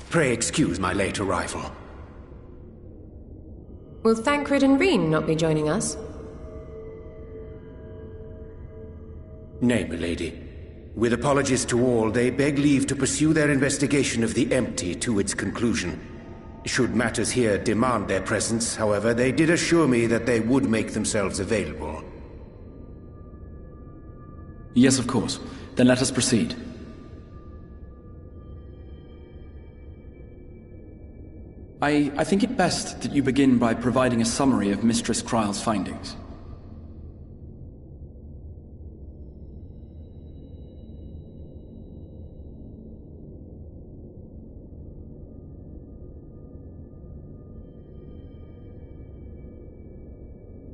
Pray excuse my late arrival. Will Thancred and Reen not be joining us? Nay, milady. With apologies to all, they beg leave to pursue their investigation of the empty to its conclusion. Should matters here demand their presence, however, they did assure me that they would make themselves available. Yes, of course. Then let us proceed. I think it best that you begin by providing a summary of Mistress Kryle's findings.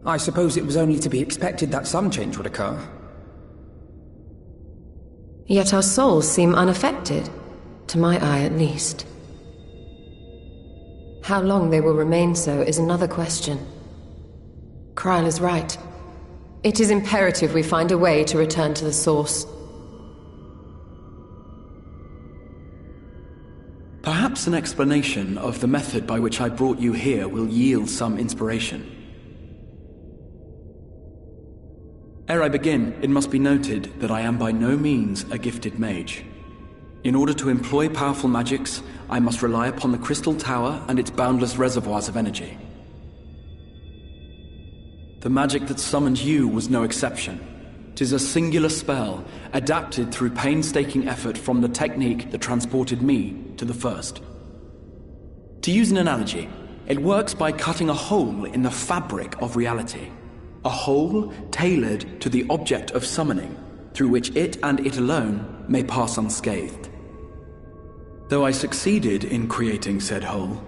I suppose it was only to be expected that some change would occur. Yet our souls seem unaffected, to my eye at least. How long they will remain so is another question. Kryle is right. It is imperative we find a way to return to the source. Perhaps an explanation of the method by which I brought you here will yield some inspiration. Ere I begin, it must be noted that I am by no means a gifted mage. In order to employ powerful magics, I must rely upon the Crystal Tower and its boundless reservoirs of energy. The magic that summoned you was no exception. 'Tis a singular spell, adapted through painstaking effort from the technique that transported me to the First. To use an analogy, it works by cutting a hole in the fabric of reality. A hole tailored to the object of summoning, through which it and it alone may pass unscathed. Though I succeeded in creating said hole,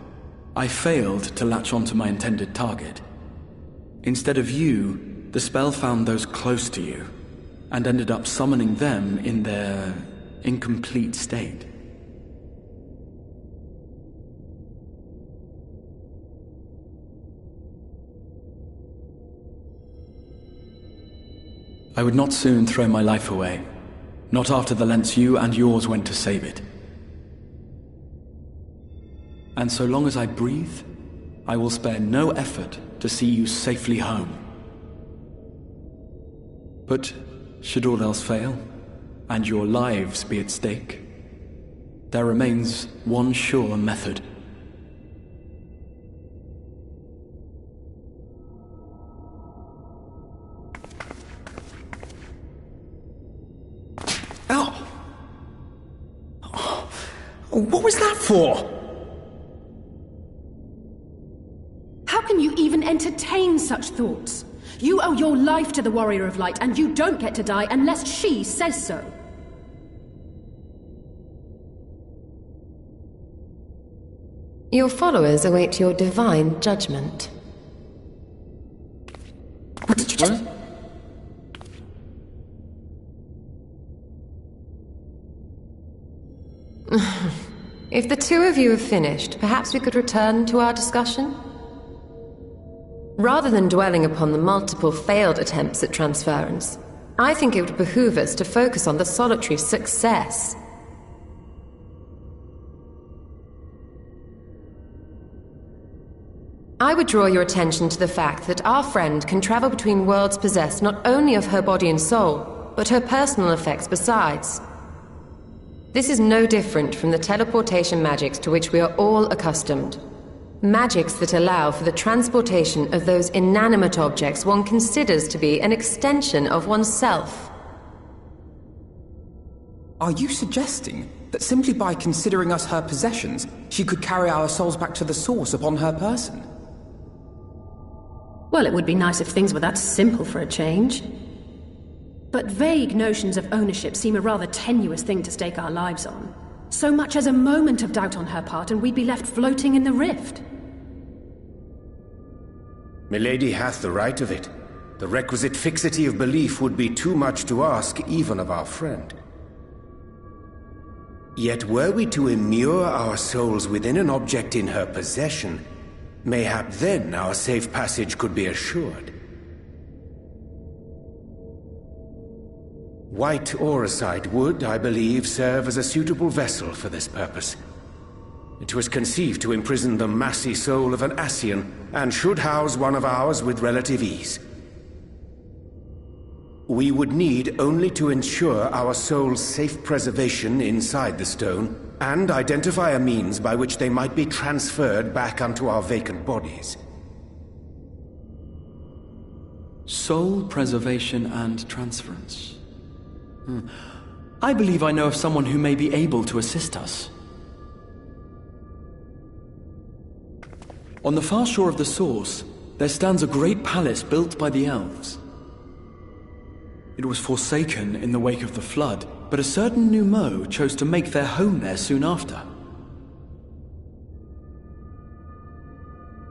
I failed to latch onto my intended target. Instead of you, the spell found those close to you, and ended up summoning them in their incomplete state. I would not soon throw my life away, not after the lengths you and yours went to save it. And so long as I breathe, I will spare no effort to see you safely home. But should all else fail, and your lives be at stake, there remains one sure method. Oh! What was that for? How can you even entertain such thoughts? You owe your life to the Warrior of Light, and you don't get to die unless she says so. Your followers await your divine judgment. What did you just... If the two of you have finished, perhaps we could return to our discussion? Rather than dwelling upon the multiple failed attempts at transference, I think it would behoove us to focus on the solitary success. I would draw your attention to the fact that our friend can travel between worlds possessed not only of her body and soul, but her personal effects besides. This is no different from the teleportation magics to which we are all accustomed. Magics that allow for the transportation of those inanimate objects one considers to be an extension of oneself. Are you suggesting that simply by considering us her possessions, she could carry our souls back to the source upon her person? Well, it would be nice if things were that simple for a change. But vague notions of ownership seem a rather tenuous thing to stake our lives on. So much as a moment of doubt on her part and we'd be left floating in the rift. Milady hath the right of it. The requisite fixity of belief would be too much to ask even of our friend. Yet were we to immure our souls within an object in her possession, mayhap then our safe passage could be assured. White Auracite would, I believe, serve as a suitable vessel for this purpose. It was conceived to imprison the massy soul of an Ascian, and should house one of ours with relative ease. We would need only to ensure our soul's safe preservation inside the stone, and identify a means by which they might be transferred back unto our vacant bodies. Soul preservation and transference. I believe I know of someone who may be able to assist us. On the far shore of the Source, there stands a great palace built by the elves. It was forsaken in the wake of the flood, but a certain Nummo chose to make their home there soon after.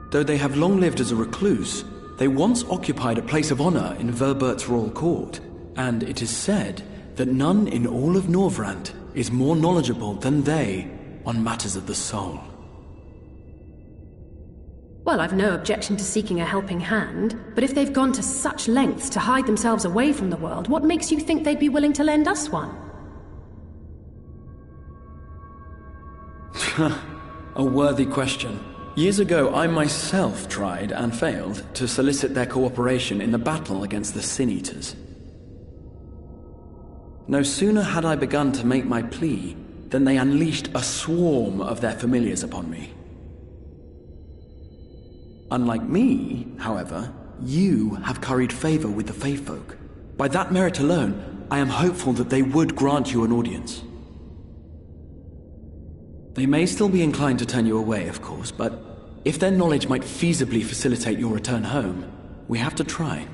Though they have long lived as a recluse, they once occupied a place of honor in Verbert's royal court, and it is said that none in all of Norvrant is more knowledgeable than they on matters of the soul. Well, I've no objection to seeking a helping hand, but if they've gone to such lengths to hide themselves away from the world, what makes you think they'd be willing to lend us one? A worthy question. Years ago, I myself tried and failed to solicit their cooperation in the battle against the Sin Eaters. No sooner had I begun to make my plea than they unleashed a swarm of their familiars upon me. Unlike me, however, you have curried favor with the Fae Folk. By that merit alone, I am hopeful that they would grant you an audience. They may still be inclined to turn you away, of course, but if their knowledge might feasibly facilitate your return home, we have to try.